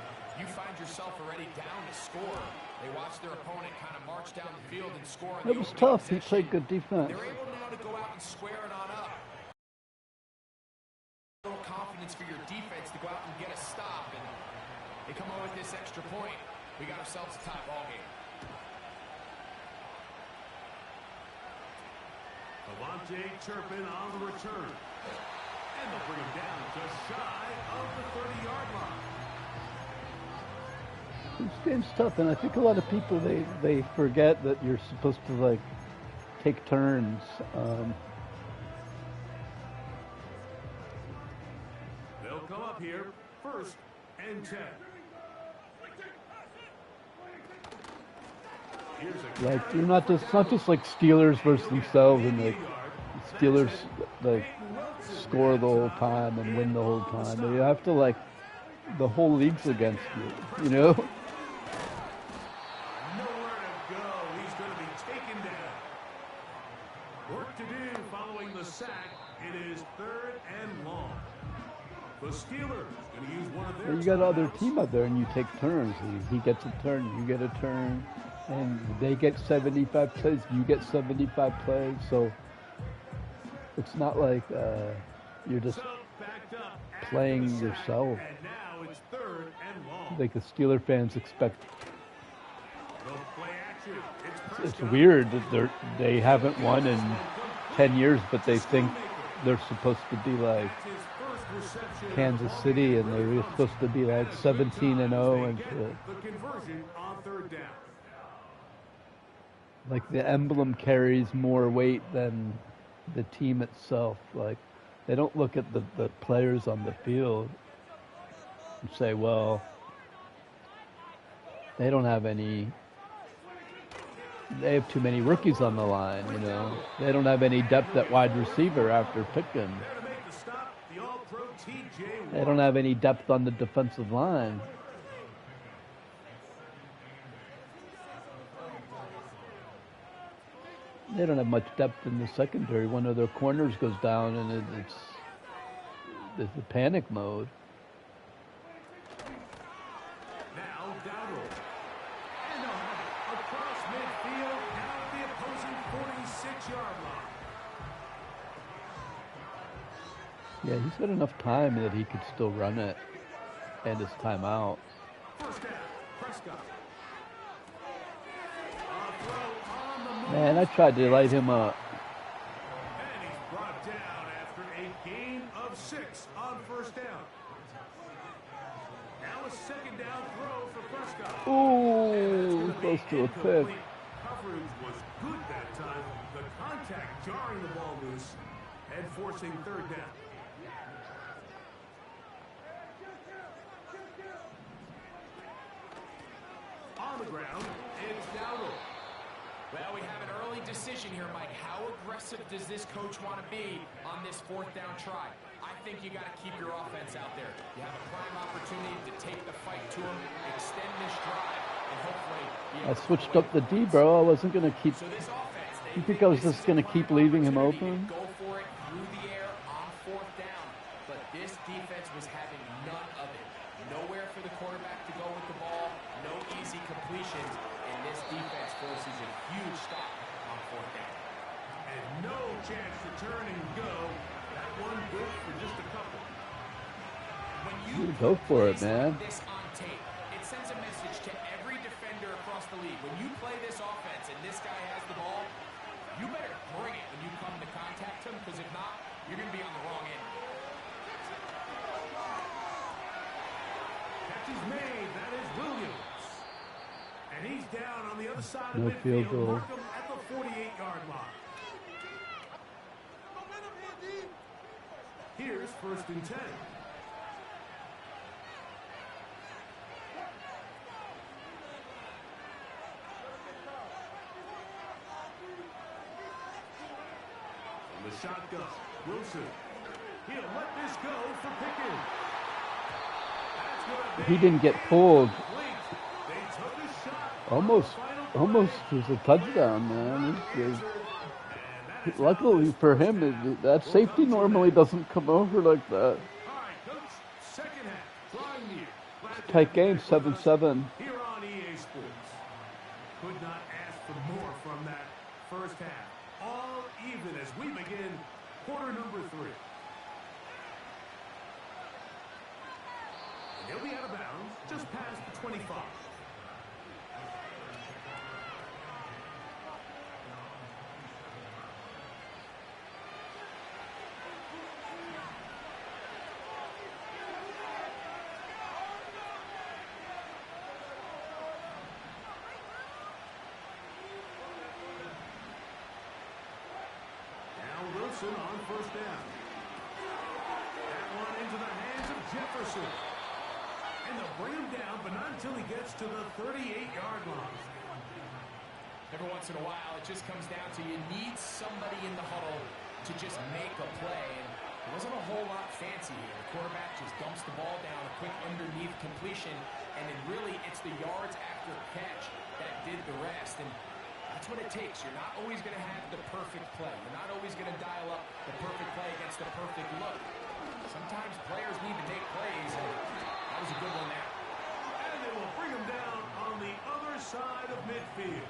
you find yourself already down to score. They watch their opponent kind of march down the field and score. It was tough. He played good defense. They're able now to go out and square it on up. A little confidence for your defense to go out and get a stop, and they come away with this extra point. We got ourselves a tie ball game. Avante Turpin on the return. And they'll bring him down just shy of the 30-yard line. This game's tough, and I think a lot of people, they forget that you're supposed to, like, take turns. They'll come up here, 1st and 10. Like, you're not just, it's not just like Steelers versus themselves, and like Steelers like score the whole time and win the whole time. You have to, like, the whole league's against you, you know? Nowhere to go. He's going to be taken down. Work to do following the sack. It is 3rd and long. The Steelers going to use one of their. You got other team up there, and you take turns. He gets a turn, you get a turn, and they get 75 plays, you get 75 plays. So it's not like you're just playing yourself. And now it's 3rd and long. Like the Steeler fans expect. They'll play action. It's weird that they haven't won in 10 years, but they think they're supposed to be like Kansas City, and they're supposed to be like 17-0 and shit. The conversion on 3rd down. Like the emblem carries more weight than the team itself. Like they don't look at the players on the field and say, well, they don't have any. They have too many rookies on the line, you know. They don't have any depth at wide receiver after Pickens. They don't have any depth on the defensive line. They don't have much depth in the secondary. One of their corners goes down, and it's a panic mode. Now Dowdle. And they'll have it across midfield, now at the opposing 46-yard line. Yeah, he's got enough time that he could still run it and his timeout. First down, Prescott. Man, I tried to light him up. And he's brought down after a gain of 6 on 1st down. Now a 2nd down throw for Prescott. Ooh, close to a pick. Coverage was good that time. The contact jarring the ball loose and forcing 3rd down. On the ground, it's Dowdle. Well, we have an early decision here, Mike. How aggressive does this coach want to be on this 4th down try? I think you got to keep your offense out there. You have a prime opportunity to take the fight to him, extend this drive, and hopefully... I switched up the D, bro. I wasn't going to keep... So this offense, You think I was just going to keep leaving him open? Go for it through the air on 4th down, but this defense was having none of it. Nowhere for the quarterback to go with the ball, no easy completions, and this defense forces a huge stop on 4th down. And no chance to turn and go. That one good for just a couple. When you go for it, man. This on tape, it sends a message to every defender across the league. When you play this offense and this guy has the ball, you better bring it when you come to contact him, because if not, you're going to be on the wrong end. Catch is made. That is Williams. And he's down on the other side No of field midfield. goal. Mark him at the 48-yard line. Here's 1st and 10. shotgun. Wilson. He'll let this go for Pickens. That's gonna He didn't get pulled. They took a shot. Almost was a touchdown, man. Luckily for him, that safety normally doesn't come over like that. All right, Coach. Second half. Drawing near. Tight game, 7-7. Here on EA Sports. Could not ask for more from that first half. All even as we begin quarter number 3. And he'll be out of bounds just past the 25. Wilson on first down. That one into the hands of Jefferson. And they'll bring him down, but not until he gets to the 38-yard line. Every once in a while, it just comes down to you need somebody in the huddle to just make a play. And it wasn't a whole lot fancy here. The quarterback just dumps the ball down, a quick underneath completion, and then really it's the yards after catch that did the rest. And that's what it takes. You're not always going to have the perfect play. You're not always going to dial up the perfect play against the perfect look. Sometimes players need to make plays, and that was a good one there. And they will bring him down on the other side of midfield.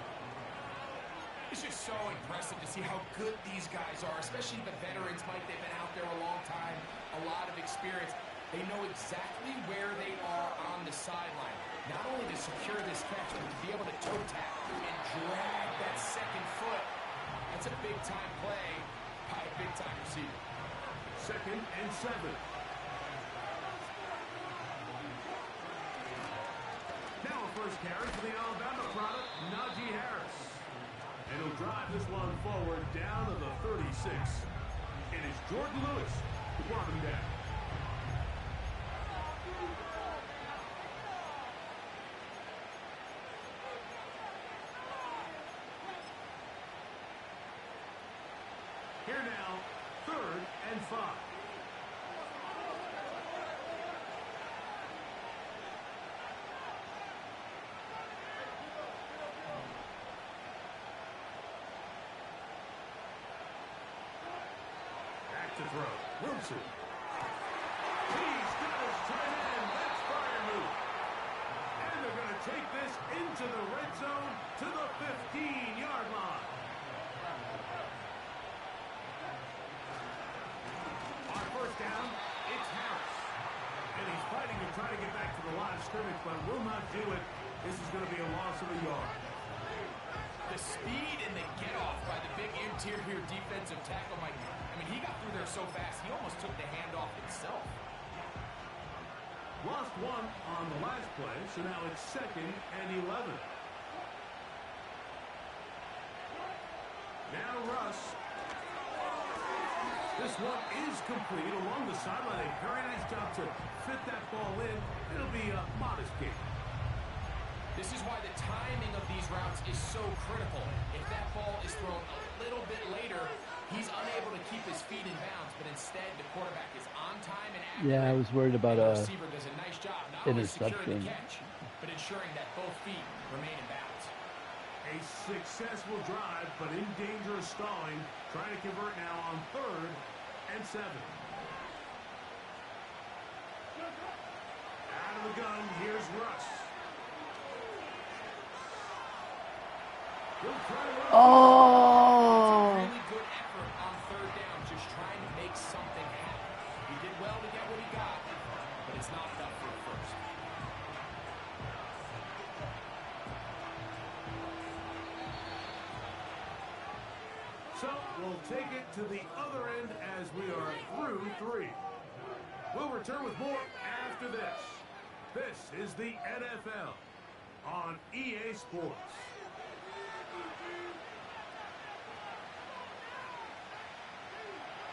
It's just so impressive to see how good these guys are, especially the veterans, Mike. They've been out there a long time, a lot of experience. They know exactly where they are on the sideline. Not only to secure this catch, but to be able to toe tap and drag that second foot. That's a big-time play by a big-time receiver. 2nd and 7. Now a first carry for the Alabama product, Najee Harris. And he'll drive this one forward down to the 36. It is Jordan Lewis who brought him down. Here now, 3rd and 5. Back to throw. Wilson. He's got his tight end. That's fire move. And they're going to take this into the red zone to the 15-yard line. On first down, it's Harris. And he's fighting to try to get back to the line of scrimmage, but will not do it. This is going to be a loss of a yard. The speed and the get-off by the big interior defensive tackle, Mike. I mean, he got through there so fast, he almost took the handoff himself. Lost one on the last play, so now it's 2nd and 11. Now Russ. This one is complete along the sideline. A very nice job to fit that ball in. It'll be a modest gain. This is why the timing of these routes is so critical. If that ball is thrown a little bit later, he's unable to keep his feet in bounds, but instead the quarterback is on time and accurate. Yeah, I was worried about the receiver does a nice job not only securing interception. the catch, but ensuring that both feet remain in bounds. A successful drive, but in danger of stalling. Trying to convert now on 3rd and 7. Out of the gun, here's Russ. Oh! Really good effort on 3rd down, just trying to make something happen. He did well to get what he got, but it's not enough for the first. So we'll take it to the other end as we are through 3. We'll return with more after this. This is the NFL on EA Sports.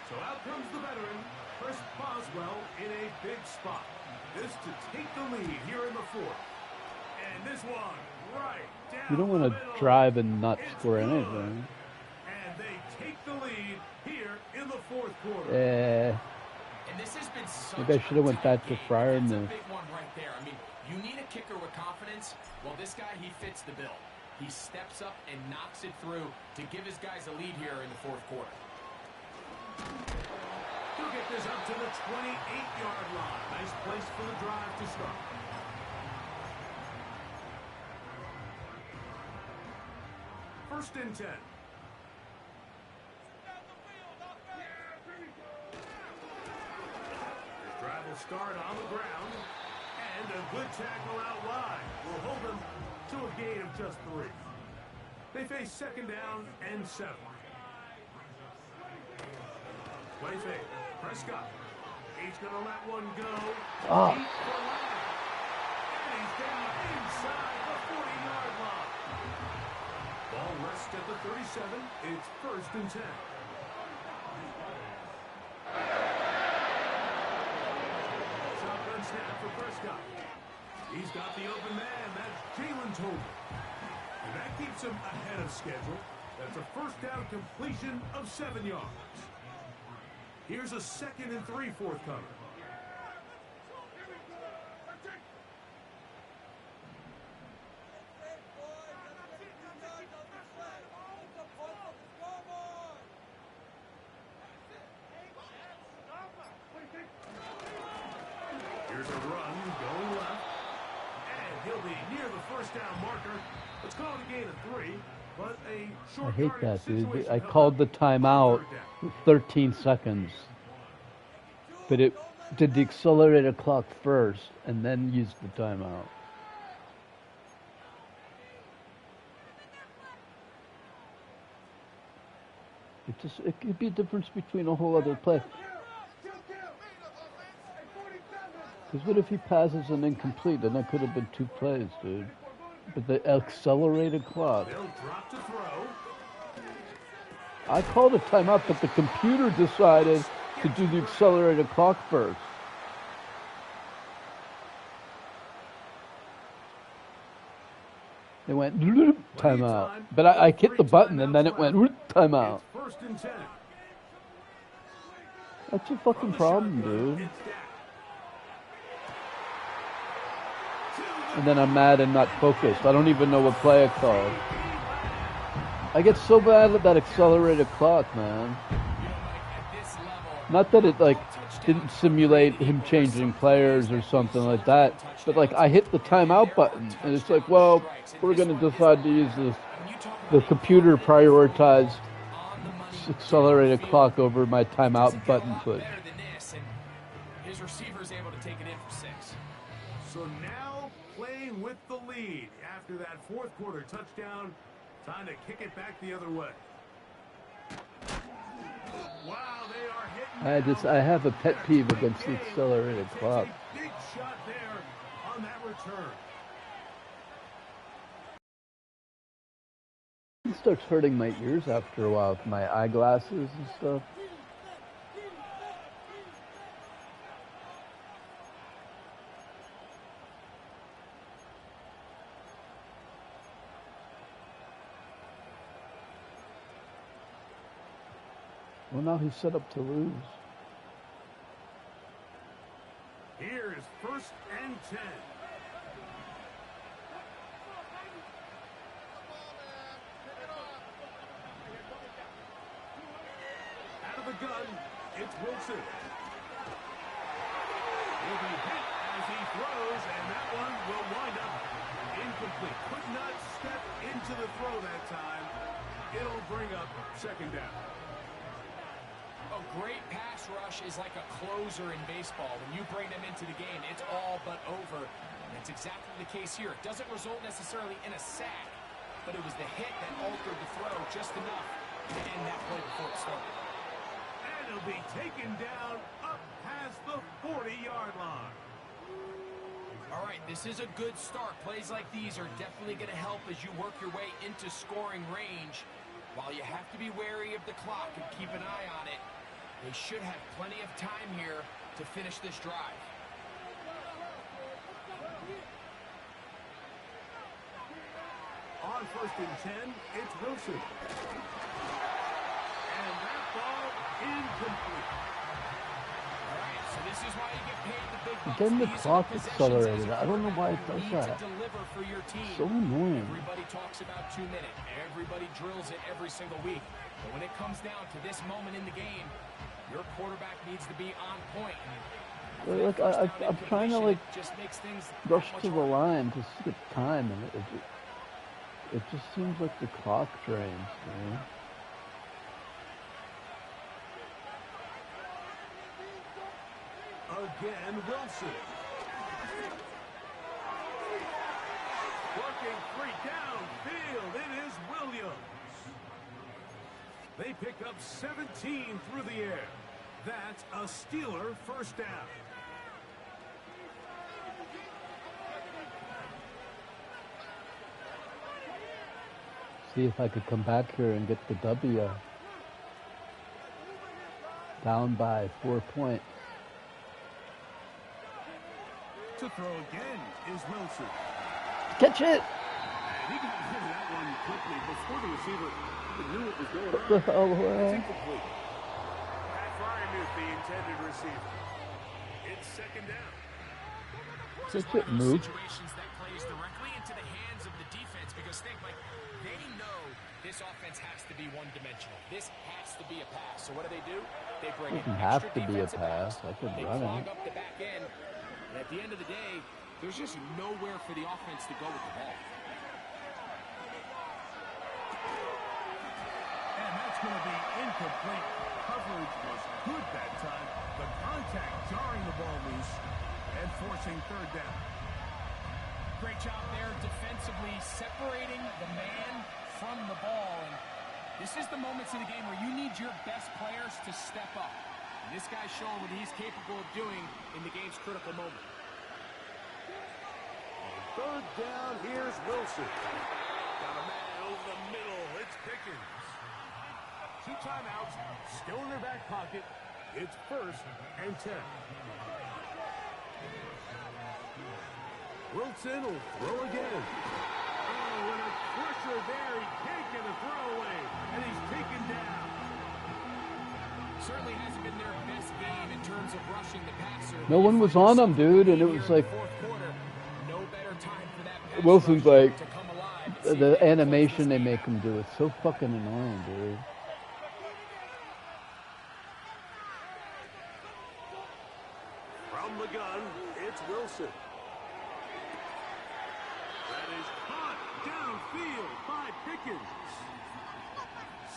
So out comes the veteran, Chris Boswell, in a big spot. This to take the lead here in the 4th. And this one right down. You don't want to drive and not score anything. And they take the lead here in the fourth quarter. And this has been such maybe I should have went back to Fryer in That's the. a big one right there. I mean, you need a kicker with confidence. Well, this guy, he fits the bill. He steps up and knocks it through to give his guys a lead here in the fourth quarter. He'll get this up to the 28-yard line. Nice place for the drive to start. First and 10. Drive will start on the ground. And a good tackle out wide will hold them to a gain of just 3. They face second down and 7. Play fake. Prescott. He's going to let one go. Oh. And he's down inside the 40-yard line. Ball rests at the 37. It's first and 10. Shotgun snap for Prescott. He's got the open man. That's Jalen Tolbert. And that keeps him ahead of schedule. That's a first down completion of 7 yards. Here's a 2nd and 3 forthcoming. Here's a run going left. And he'll be near the first down marker. Let's call it a gain of 3. But a short I hate that, dude. situation I called the timeout with 13 seconds, but it did the accelerated clock first and then used the timeout. It could be a difference between a whole other play. Because what if he passes an incomplete? Then that could have been 2 plays, dude. But the accelerated clock. They'll drop to throw. I called a timeout, but the computer decided to do the accelerated clock first. It went timeout. But I hit the button and then it went timeout. It's first and 10. That's a fucking problem, dude. It's Dak. And then I'm mad and not focused. I don't even know what play I called. I get so bad at that accelerated clock, man. Not that it, like, didn't simulate him changing players or something like that, but, like, I hit the timeout button, and it's like, well, we're going to decide to use the computer prioritized accelerated clock over my timeout button push. His receiver's able to take it in for 6. So now playing with the lead after that fourth quarter touchdown. Time to kick it back the other way. Wow, they are hitting. I have a pet peeve against the accelerated clock. Big shot there on that return. It starts hurting my ears after a while with my eyeglasses and stuff. Well, now he's set up to lose. Here's first and 10. Out of the gun, it's Wilson. Will be hit as he throws, and that one will wind up incomplete. Could not step into the throw that time. It'll bring up second down. A great pass rush is like a closer in baseball. When you bring them into the game, it's all but over. And it's exactly the case here. It doesn't result necessarily in a sack, but it was the hit that altered the throw just enough to end that play before it started. And he'll be taken down up past the 40-yard line. All right, this is a good start. Plays like these are definitely going to help as you work your way into scoring range. While you have to be wary of the clock and keep an eye on it, they should have plenty of time here to finish this drive. On first and 10, it's Wilson. ball incomplete. All right, so this is why you get paid the big bucks. Again, the These are clock possessions accelerated. as a I don't know why it quarterback does you need that. to deliver for your team. So annoying. Everybody talks about 2 minute. Everybody drills it every single week. But when it comes down to this moment in the game, your quarterback needs to be on point. Like I'm trying to like just makes things rush to the line to skip time, and it just seems like the clock drains, man. Again, Wilson. Working free downfield. It is Williams. They pick up 17 through the air. That's a Steeler first down. See if I could come back here and get the W. Down by 4 points. To throw again is Wilson. Catch it! And he got rid of that one quickly before the receiver even knew what was going What the on. hell, It's man? incomplete. Pat Frymuth, the intended receiver. It's second down. Catch it, move. Situations that plays directly into the hands of the defense because think like they know this offense has to be one-dimensional. This has to be a pass. So what do? They bring in Doesn't have extra to be a defensive pass. backs. I could They run clog it. up the back end. And at the end of the day, there's just nowhere for the offense to go with the ball. And that's going to be incomplete. Coverage was good that time. The contact jarring the ball loose and forcing third down. Great job there defensively, separating the man from the ball. And this is the moments in the game where you need your best players to step up. And this guy's showing what he's capable of doing in the game's critical moment. Third down, here's Wilson. Got a man over the middle. It's Pickens. 2 timeouts, still in their back pocket. It's first and 10. Wilson will throw again. Oh, and a pressure there. He can't get a throw away, and he's taken down. Certainly hasn't been their best game in terms of rushing the passer. No one was on him, dude, and it was like No better time for that pass Wilson's rush like to come alive and see if the they can close animation this they game make out. him do. It's so fucking annoying, dude. From the gun, it's Wilson. That is caught downfield by Pickens.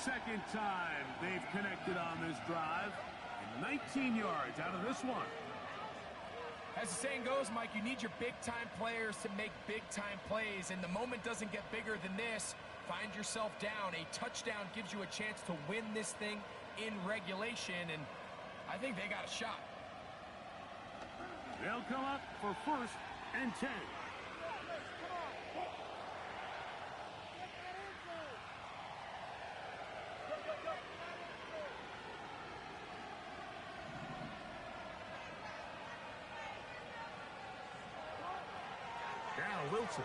Second time they've connected on this drive. And 19 yards out of this one. As the saying goes, Mike, you need your big-time players to make big-time plays, and the moment doesn't get bigger than this. Find yourself down. A touchdown gives you a chance to win this thing in regulation, and I think they got a shot. They'll come up for first and 10. Now Wilson.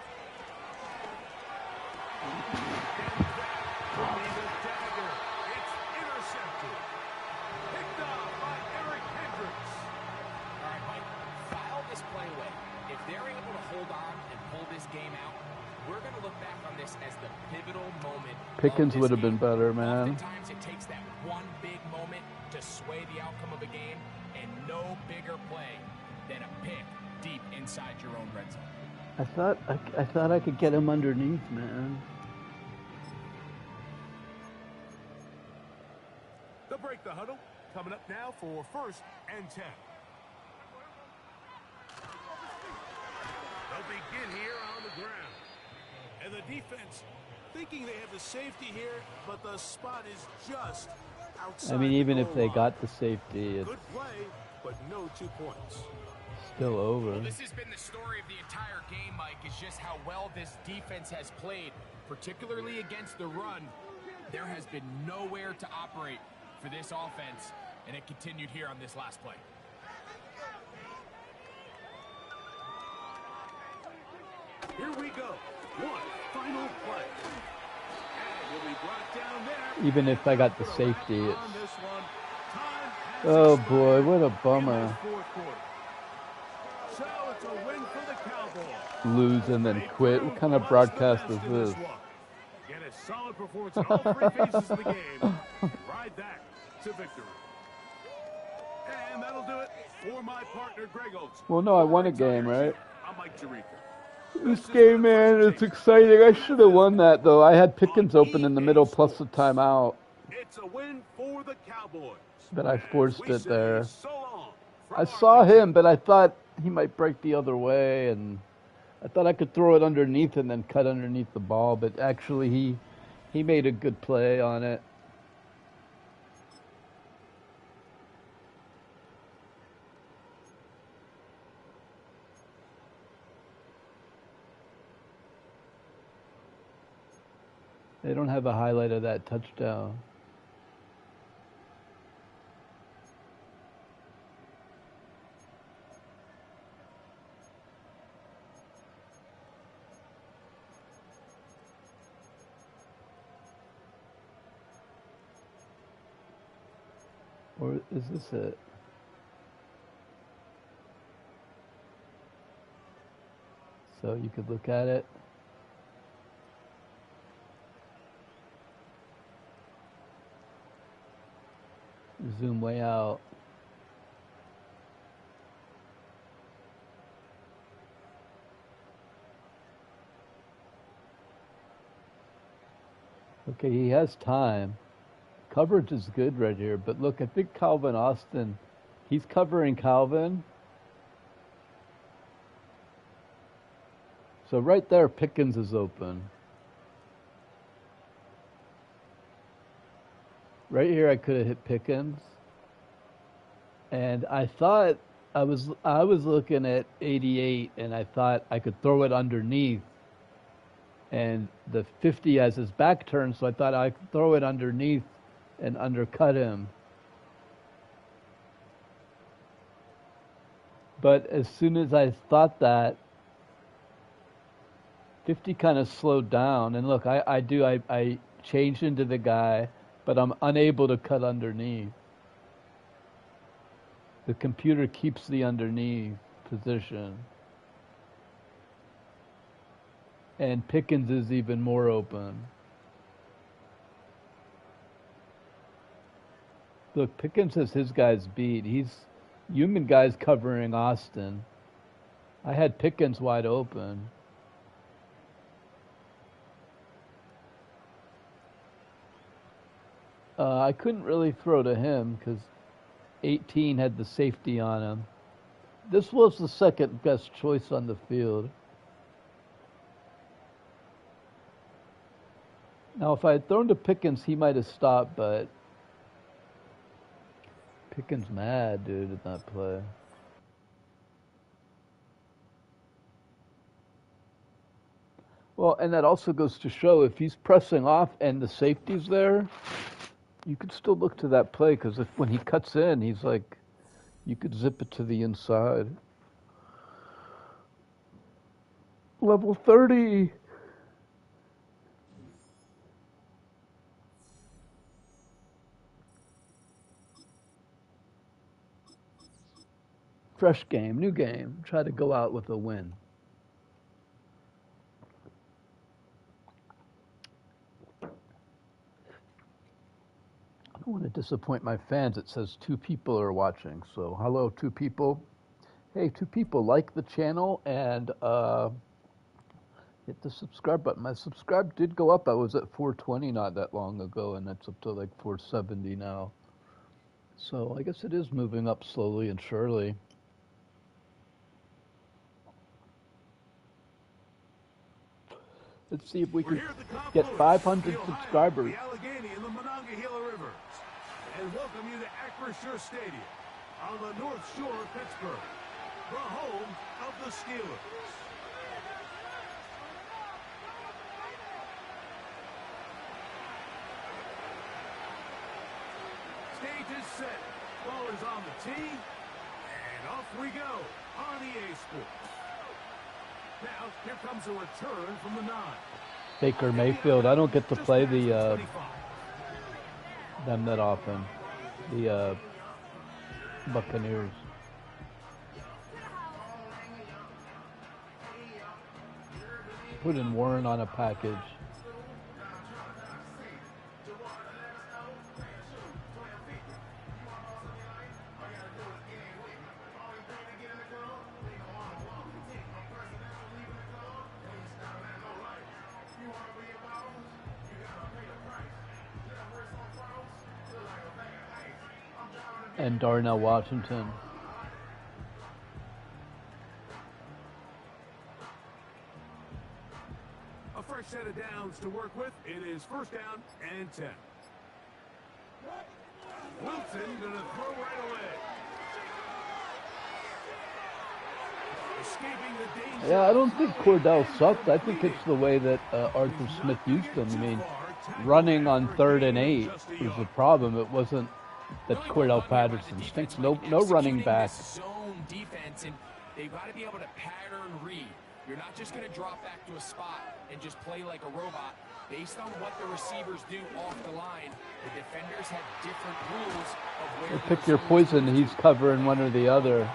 Could be the dagger. It's intercepted. Picked off by Eric Hendricks. All right, Mike, file this play away. If they're able to hold on and pull this game out, we're going to look back on this as the pivotal moment. Pickens would have been better, man. Oftentimes it takes that one big moment to sway the outcome of a game, and no bigger play than a pick deep inside your own red zone. I thought I could get him underneath, man. They'll break the huddle. Coming up now for first and 10. They'll begin here on the ground. And the defense thinking they have the safety here, but the spot is just outside. I mean, even the if goal they line. got the safety, it's Good play, but no 2 points. still over. Well, this has been the story of the entire game, Mike, is just how well this defense has played, particularly against the run. There has been nowhere to operate for this offense, and it continued here on this last play. Here we go. One final play. Even if I got the safety, it's... Oh boy, what a bummer. Lose and then quit. What kind of broadcast is this? Get a solid performance in all three phases of the game. Ride that to victory. And that'll do it for my partner, Greg Olson. Well, no, I won a game, right? I'm Mike Tirico. This game, man, it's exciting. I should have won that, though. I had Pickens open in the middle plus the timeout. It's a win for the Cowboys. But I forced it there. I saw him, but I thought he might break the other way, and I thought I could throw it underneath and then cut underneath the ball, but actually he made a good play on it. They don't have a highlight of that touchdown. Or is this it? So you could look at it. Zoom way out. Okay, he has time. Coverage is good right here, but look, I think Calvin Austin, he's covering Calvin. So right there, Pickens is open. Right here, I could have hit Pickens. And I thought, I was looking at 88, and I thought I could throw it underneath. And the 50 has his back turned, so I thought I could throw it underneath and undercut him. But as soon as I thought that, 50 kind of slowed down. And look, I changed into the guy, but I'm unable to cut underneath. The computer keeps the underneath position. And Pickens is even more open. Look, Pickens has his guys beat. Human guy's covering Austin. I had Pickens wide open. I couldn't really throw to him because 18 had the safety on him. This was the second best choice on the field. Now, if I had thrown to Pickens, he might have stopped, but Pickens mad, dude, at that play. Well, and that also goes to show if he's pressing off and the safety's there, you could still look to that play because when he cuts in, he's like, you could zip it to the inside. Level 30. Fresh game, new game. Try to go out with a win. I don't want to disappoint my fans. It says 2 people are watching. So hello, 2 people. Hey, 2 people, like the channel and hit the subscribe button. My subscribe did go up. I was at 420 not that long ago, and that's up to like 470 now. So I guess it is moving up slowly and surely. Let's see if we can get 500 subscribers. The Allegheny and the Monongahela Rivers. And welcome you to Acrisure Stadium on the North Shore of Pittsburgh, the home of the Steelers. Stage is set. Ball is on the tee. And off we go on EA Sports. Now, here comes a return from the 9. Baker Mayfield. I don't get to play the them that often. The Buccaneers. Putting Warren on a package. And Darnell Washington. A fresh set of downs to work with. It is first down and 10. Wilson gonna throw right away. Escaping the danger. Yeah, I don't think Cordell sucked. I think it's the way that Arthur Smith used him. I mean, running on 3rd and 8 was the problem. It wasn't that Cordell Patterson stinks. No running back. Zone defense, and they've got to be able to pattern read. You're not just going to drop back to a spot and just play like a robot. Based on what the receivers do off the line, the defenders have different rules of where. Pick your poison. He's covering one or the other.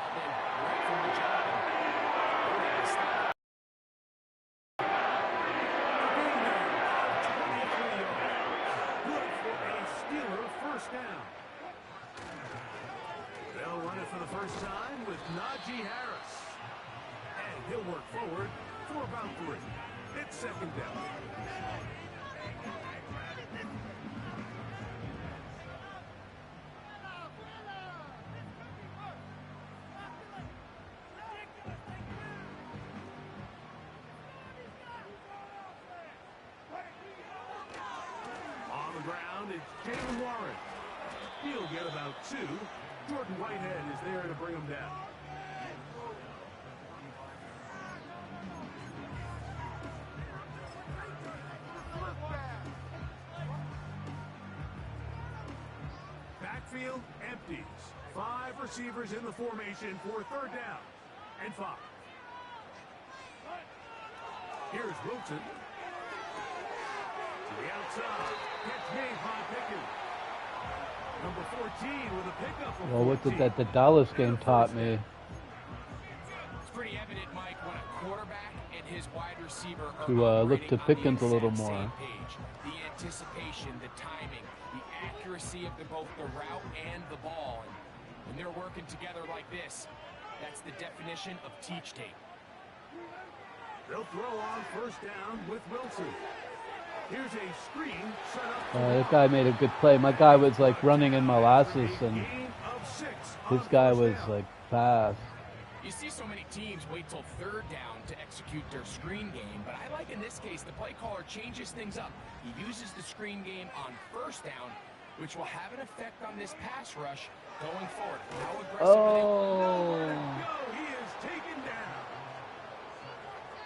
Backfield empties. 5 receivers in the formation for 3rd down and 5. Here's Wilson. To the outside. Catch made by Pickens. Number 14 with a pickup. Well, what did the Dallas game taught me? It's pretty evident, Mike, when a quarterback and his wide receiver are to look to Pickens a little more. Page. The anticipation, the timing, the accuracy of both the route and the ball. And when they're working together like this, that's the definition of teach tape. They'll throw on 1st down with Wilson. Here's a screen set up. That guy made a good play. My guy was like running in molasses, and this guy was like fast. You see so many teams wait till 3rd down to execute their screen game, but I like in this case the play caller changes things up. He uses the screen game on 1st down, which will have an effect on this pass rush going forward. How aggressive he is taken down.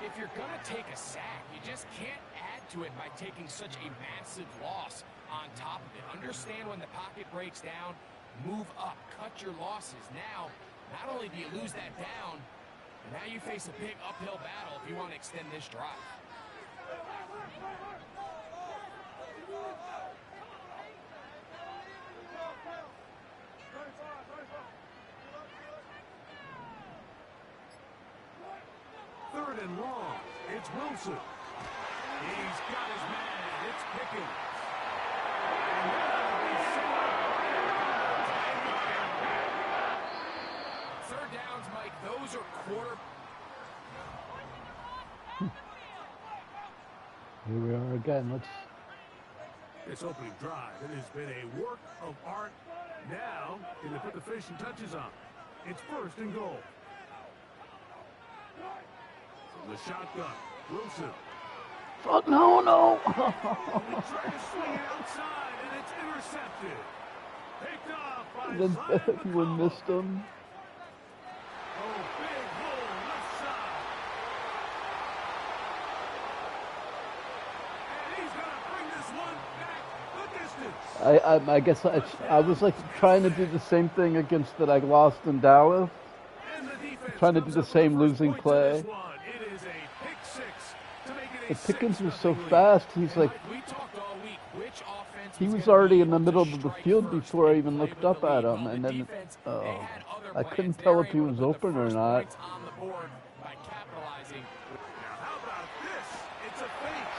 If you're going to take a sack, you just can't add to it by taking such a massive loss on top of it. Understand when the pocket breaks down, move up, cut your losses. Now, not only do you lose that down, but now you face a big uphill battle if you want to extend this drive. Third and long. It's Wilson. He's got his man. It's Pickens. And that'll be Third downs, Mike. Those are quarter. Here we are again. This opening drive, it has been a work of art. Now, can they put the finishing touches on? It's 1st and goal. From the shotgun, Wilson. Fuck no! He tried to swing it outside, and it's intercepted. Picked off by Then everyone missed him. Oh, big hole left side. And he's going to bring this one back the distance. I guess I was like trying to do the same thing against that I lost in Dallas. And the defense Trying to do the same losing play. It is a pick 6 to make it But Pickens was so fast. He's like, he was already in the middle of the field before I even looked up at him, and then I couldn't tell if he was open or not.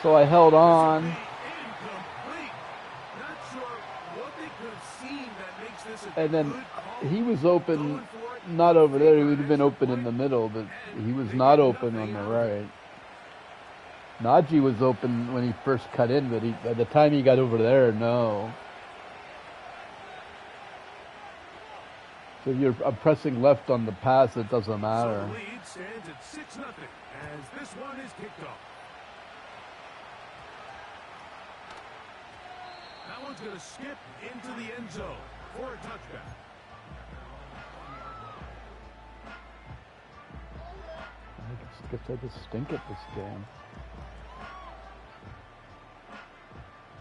So I held on. And then he was open, not over there. He would have been open in the middle, but he was not open on the right. Najee was open when he first cut in, but by the time he got over there, no. So if I'm pressing left on the pass, it doesn't matter. So the lead stands at 6-0 as this one is kicked off. That one's going to skip into the end zone for a touchback. I guess I just stink at this game.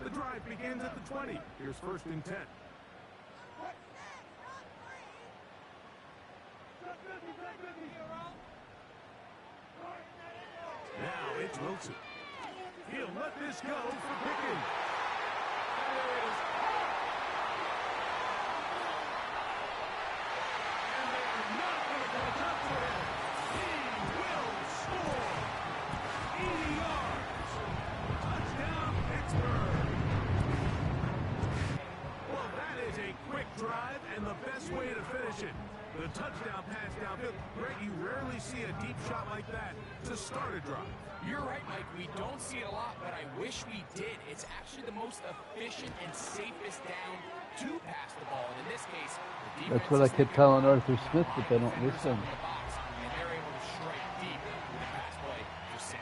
The drive begins at the 20. Here's 1st and 10. Now it's Wilson. He'll let this go for Pickens. There it is. And they are not going to catch up to him. He will score. 80 yards. Touchdown, Pittsburgh. Well, that is a quick drive and the best way to finish it. The touchdown pass downfield. Greg, you rarely see a deep shot like that to start a drive. You're right, Mike. We don't see it a lot, but I wish we did. It's actually the most efficient and safest down to pass the ball. And in this case, the that's what I kept telling Arthur Smith, but they don't listen. And they're able to strike deep with a pass play for 6.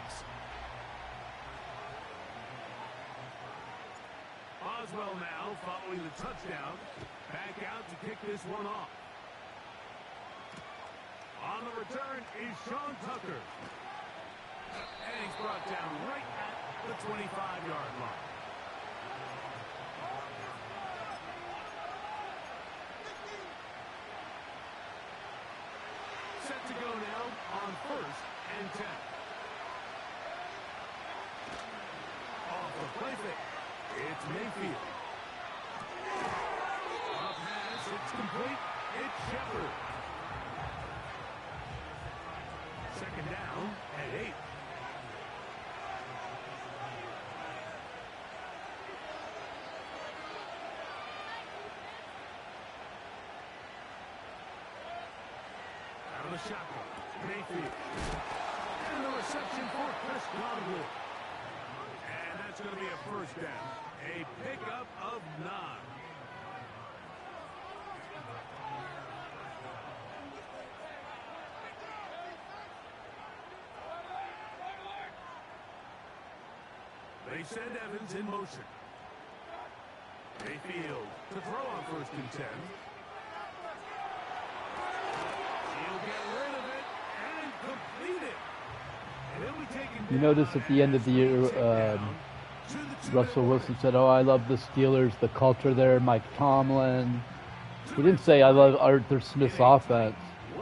Oswell now following the touchdown. Back out to kick this one off. On the return is Sean Tucker. And he's brought down right at the 25-yard line. Set to go now on 1st and 10. Off the play fake. It's Mayfield. A pass, it's complete. It's Shepard. 2nd down at 8. Out of the shotgun, Mayfield. And the reception for Chris Godwin. And that's going to be a 1st down. A pickup of 9. They send Evans in motion. Mayfield to throw on 1st and 10. He'll get rid of it and complete it. And he'll be taken. You notice at the end of the year, Russell Wilson said, "Oh, I love the Steelers, the culture there, Mike Tomlin." He didn't say, "I love Arthur Smith's offense."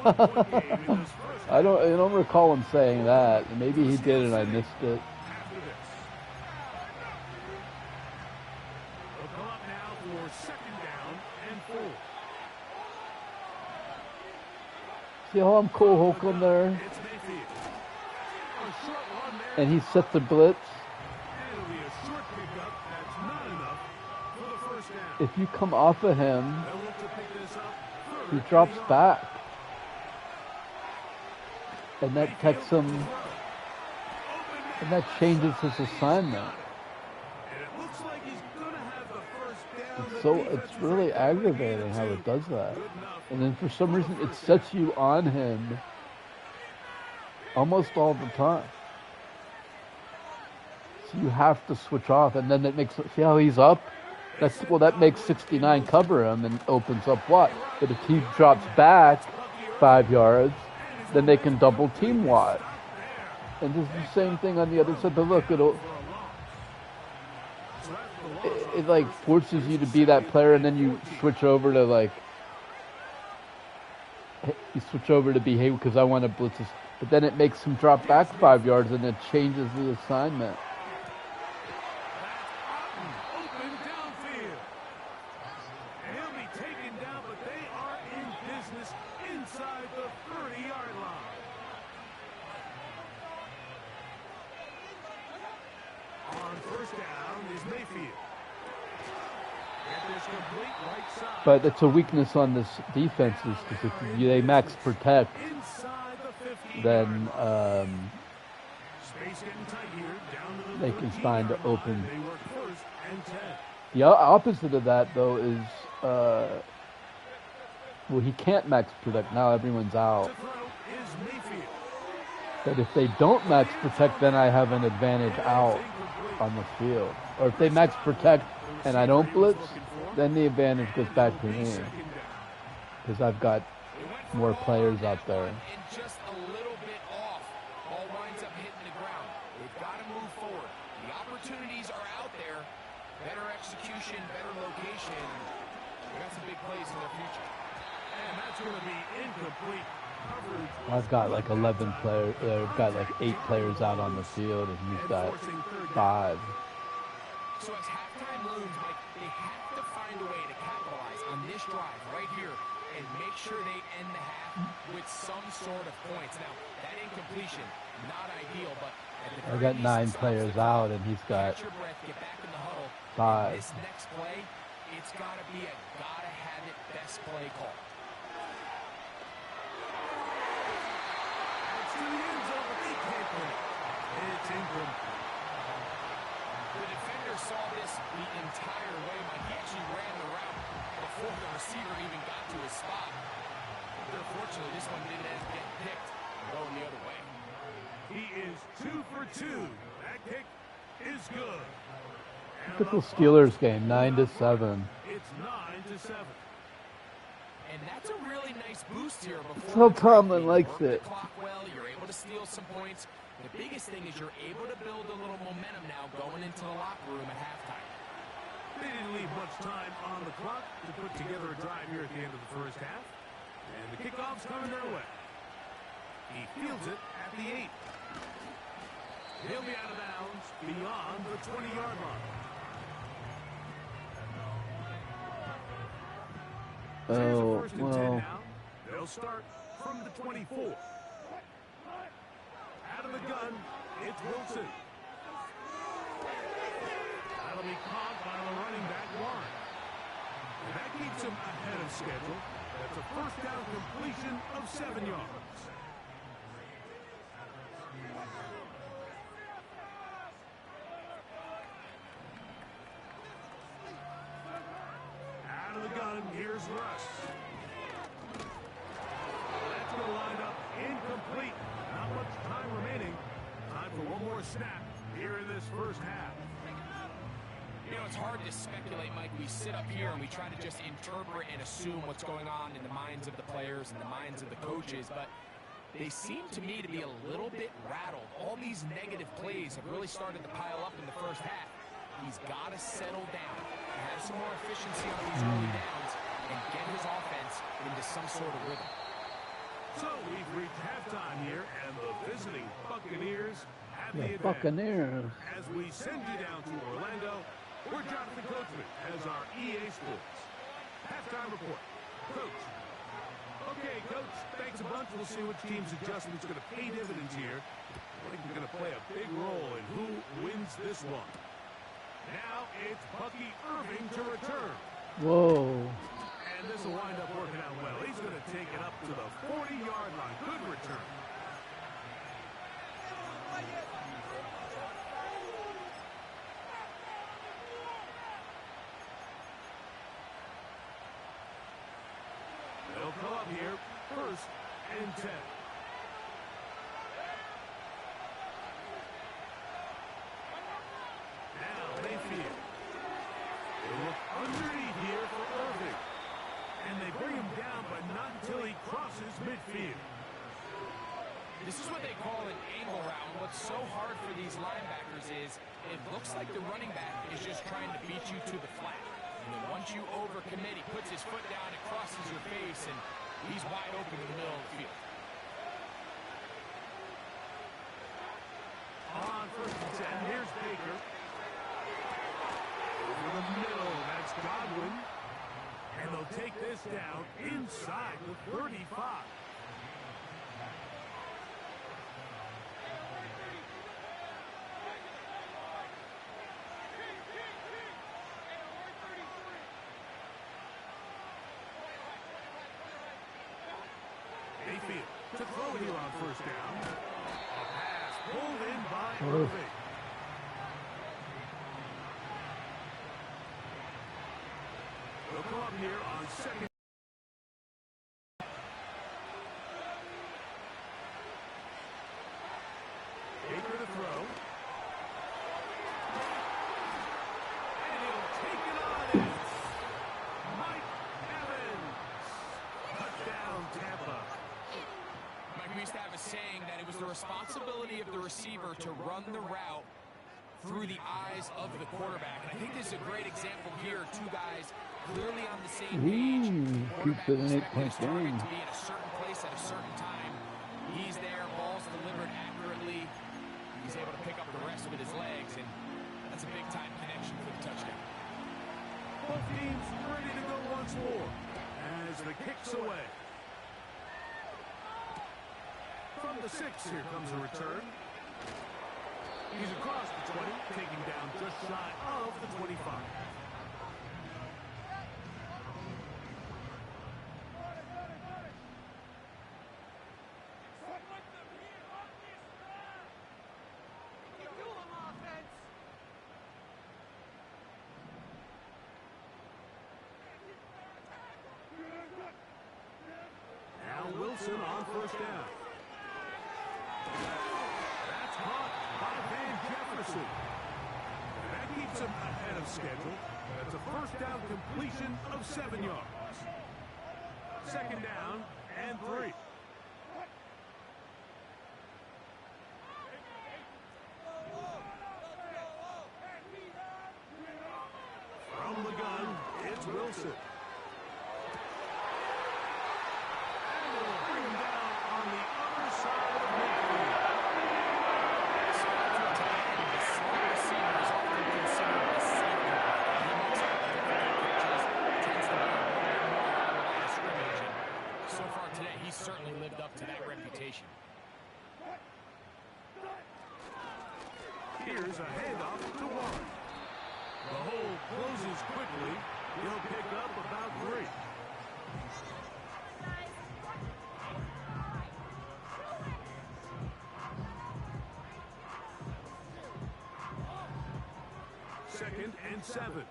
I don't recall him saying that. Maybe he did and I missed it. See how I'm Cole Holcomb there? And he set the blitz. If you come off of him, he drops back. And that takes him, and that changes his assignment. It's really aggravating how it does that. And then for some reason it sets you on him almost all the time. So you have to switch off, and then it makes, see how he's up? That makes 69 cover him and opens up what? But if he drops back 5 yards, then they can double team Watt. And this is the same thing on the other side. But look, it like forces you to be that player, and then you switch over to be Hayward because I want to blitz. But then it makes him drop back 5 yards and it changes the assignment. Open downfield. And he'll be taken down, but they are in business inside the 30-yard line. On first down is Mayfield. Get this complete right side. But it's a weakness on this defense is because if they max protect, Inside the 50, then space getting tight here, down to the they can 13 find yard open. line. They work first and 10. The opposite of that, though, is well, he can't max protect. Now everyone's out. To throw is Mayfield. But if they don't max protect, then I have an advantage out on the field. Or if they max protect and I don't blitz, then the advantage goes back to me because I've got more players out there. And just a little bit off. Ball winds up hitting the ground. They've got to move forward. The opportunities are out there. Better execution, better location. We got some big plays in their future. And that's going to be incomplete coverage. I've got like 11 players. I've got like 8 players out on the field, and he's got 5. So as halftime looms, Mike, they have to find a way to capitalize on this drive right here and make sure they end the half with some sort of points. Now, that incompletion, not ideal, but at the I very got least, 9 it players stops the out, and he's got catch your breath, get back in the huddle. 5. This next play, it's got to be a gotta-have-it best play call. It's to the end zone, but they can't put it. It's incomplete. The defender saw this the entire way, Mike. He actually ran the route before the receiver even got to his spot. But unfortunately, this one didn't end up getting picked, going the other way. He is 2 for 2. That kick is good. Typical Steelers game, 9-7. It's 9-7. And that's a really nice boost here. That's how Tomlin likes You work it. the clock well, you're able to steal some points. The biggest thing is you're able to build a little momentum now going into the locker room at halftime. They didn't leave much time on the clock to put together a drive here at the end of the first half. And the kickoff's coming their way. He fields it at the 8. He'll be out of bounds beyond the 20-yard line. Oh, First and 10 well. now. They'll start from the 24. Out of the gun, it's Wilson. That'll be caught by the running back line. And that keeps him ahead of schedule. That's a first down completion of 7 yards. Out of the gun, here's Russ. That's going to line up incomplete. Not much time remaining. Time for one more snap here in this first half. You know, it's hard to speculate, Mike. We sit up here and we try to just interpret and assume what's going on in the minds of the players and the minds of the coaches, but they seem to me to be a little bit rattled. All these negative plays have really started to pile up in the first half. He's got to settle down, have some more efficiency on these early downs, and get his offense into some sort of rhythm. So we've reached halftime here, and the visiting Buccaneers have the The advantage. Buccaneers. As we send you down to Orlando, we're Jonathan Coachman as our EA Sports halftime report. Coach. Okay, Coach, thanks a bunch. We'll see which team's adjustment's going to pay dividends here. I think we're going to play a big role in who wins this one. Now it's Bucky Irving to return. Whoa. And this will wind up working out well. He's going to take it up to the 40-yard line. Good return. They'll come up here, first and 10. Now Mayfield. They look underneath here for Irving. And they bring him down, but not until he crosses midfield. This is what they call an angle route. What's so hard for these linebackers is it looks like the running back is just trying to beat you to the flat. And then once you overcommit, he puts his foot down, it crosses your face, and he's wide open in the middle of the field. first and 10. Here's Baker. Over the middle, that's Godwin. And they'll take this down inside the 35. Mayfield to throw here on first down. A pass pulled in by Irving. They'll come up here on second. Baker to throw. And he'll take it on. It's Mike Evans. Touchdown, Tampa. Mike, we used to have a saying that it was the responsibility of the receiver to run the route through the eyes of the quarterback. And I think this is a great example here. Two guys clearly on the same page. Quarterback expecting his target to be in a certain place at a certain time. He's there, ball's delivered accurately. He's able to pick up the rest with his legs, and that's a big-time connection for the touchdown. Both teams ready to go once more as the kick's away. From the 6, here comes a return. He's across the 20, taking down just shy of the 25. Now Wilson on first down. That's caught by Van Jefferson. And that keeps him ahead of schedule. That's a first down completion of 7 yards. Second down and 3. From the gun, it's Wilson. And they'll bring him down on the other side of midfield. So far today, he's certainly lived up to that reputation. Here's a handoff to Warren. The hole closes quickly. He'll pick up about 3. Second and 7.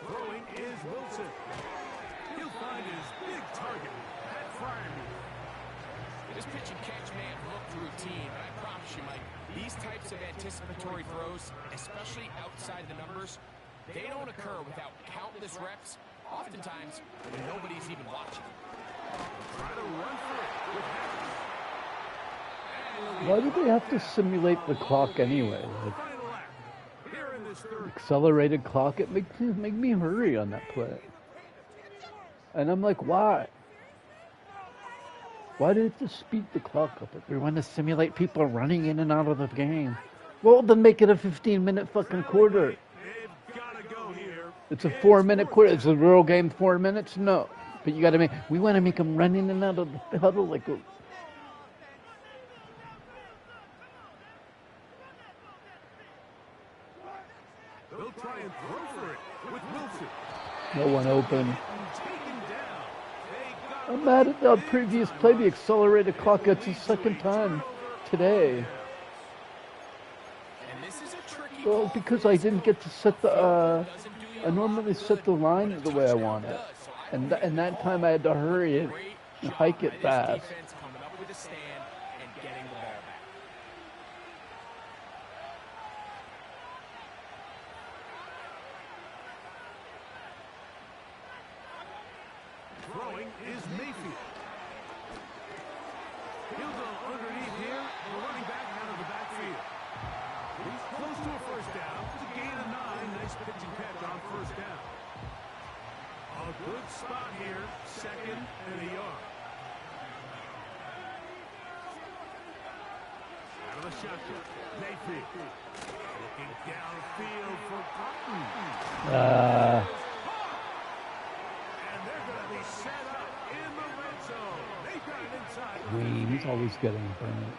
Throwing is Wilson. He'll find his big target at Fryermuth. This pitch and catch may have looked routine, but I promise you, Mike, these types of anticipatory throws, especially outside the numbers, they don't occur without countless reps, oftentimes when nobody's even watching. Try to run for it with Hackett. Why do they have to simulate the clock anyway? Like, Final lap. Here in this third. accelerated clock, it makes me hurry on that play. And I'm like, why? Why did it just speed the clock up? If we want to simulate people running in and out of the game. Well, then make it a 15-minute fucking quarter. They've got to go here. It's a 4-minute quarter. It's a real game, 4 minutes? No. But you got to we want to make them run in and out of the huddle like a... They'll try and throw for it with Wilson. No one open. Taken down. They got I'm mad at the previous play. The accelerated clock gets the second time today. And this is a tricky Well, call. because I didn't get to set the, I normally set the line the way I want it. And that time I had to hurry it and hike it fast. Defense coming up with a stand and getting the ball back. throwing is Mayfield. He'll go underneath here. The running back out of the backfield. He's close to a first down. It's a gain of 9. Nice pitch and catch on first down. A good spot here. Second and a yard. the shotgun. Mayfield looking downfield for Cotton. And they're going to be set up in the red zone. They got it inside. He's always getting burnt.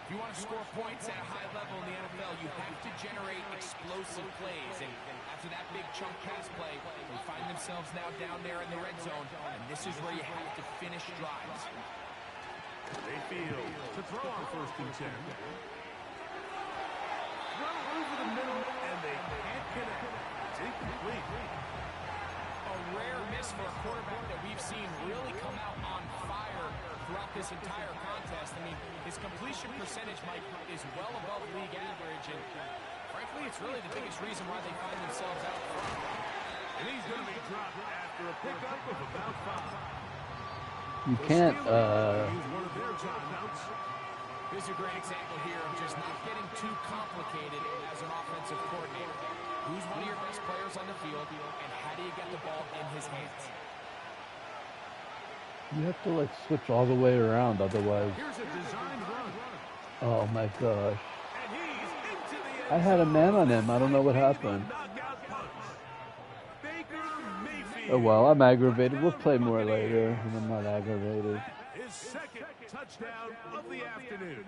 If you want to score points at a high level in the NFL, you have to generate explosive plays. And after that big chunk pass play, they find themselves now down there in the red zone. And this is where you have to finish drives. Mayfield to throw on 1st and 10. Throw over the middle, and they can't connect. It's incomplete. A rare miss for a quarterback that we've seen really come out on fire throughout this entire contest. I mean, his completion percentage, Mike, is well above league average, and frankly, it's really the biggest reason why they find themselves out front. And he's going to be dropped after a pickup of about 5. You can't, Use one of their timeouts. This is a great example here of just not getting too complicated as an offensive coordinator. Who's one of your best players on the field, and how do you get the ball in his hands? you have to like switch all the way around, otherwise. Here's a designed run. Oh my gosh. And he's into the end I had a man zone. on him. I don't know what happened. Knockout punch. Baker Mayfield. Oh well, I'm aggravated. We'll play more later, and I'm not aggravated. His second touchdown of the afternoon.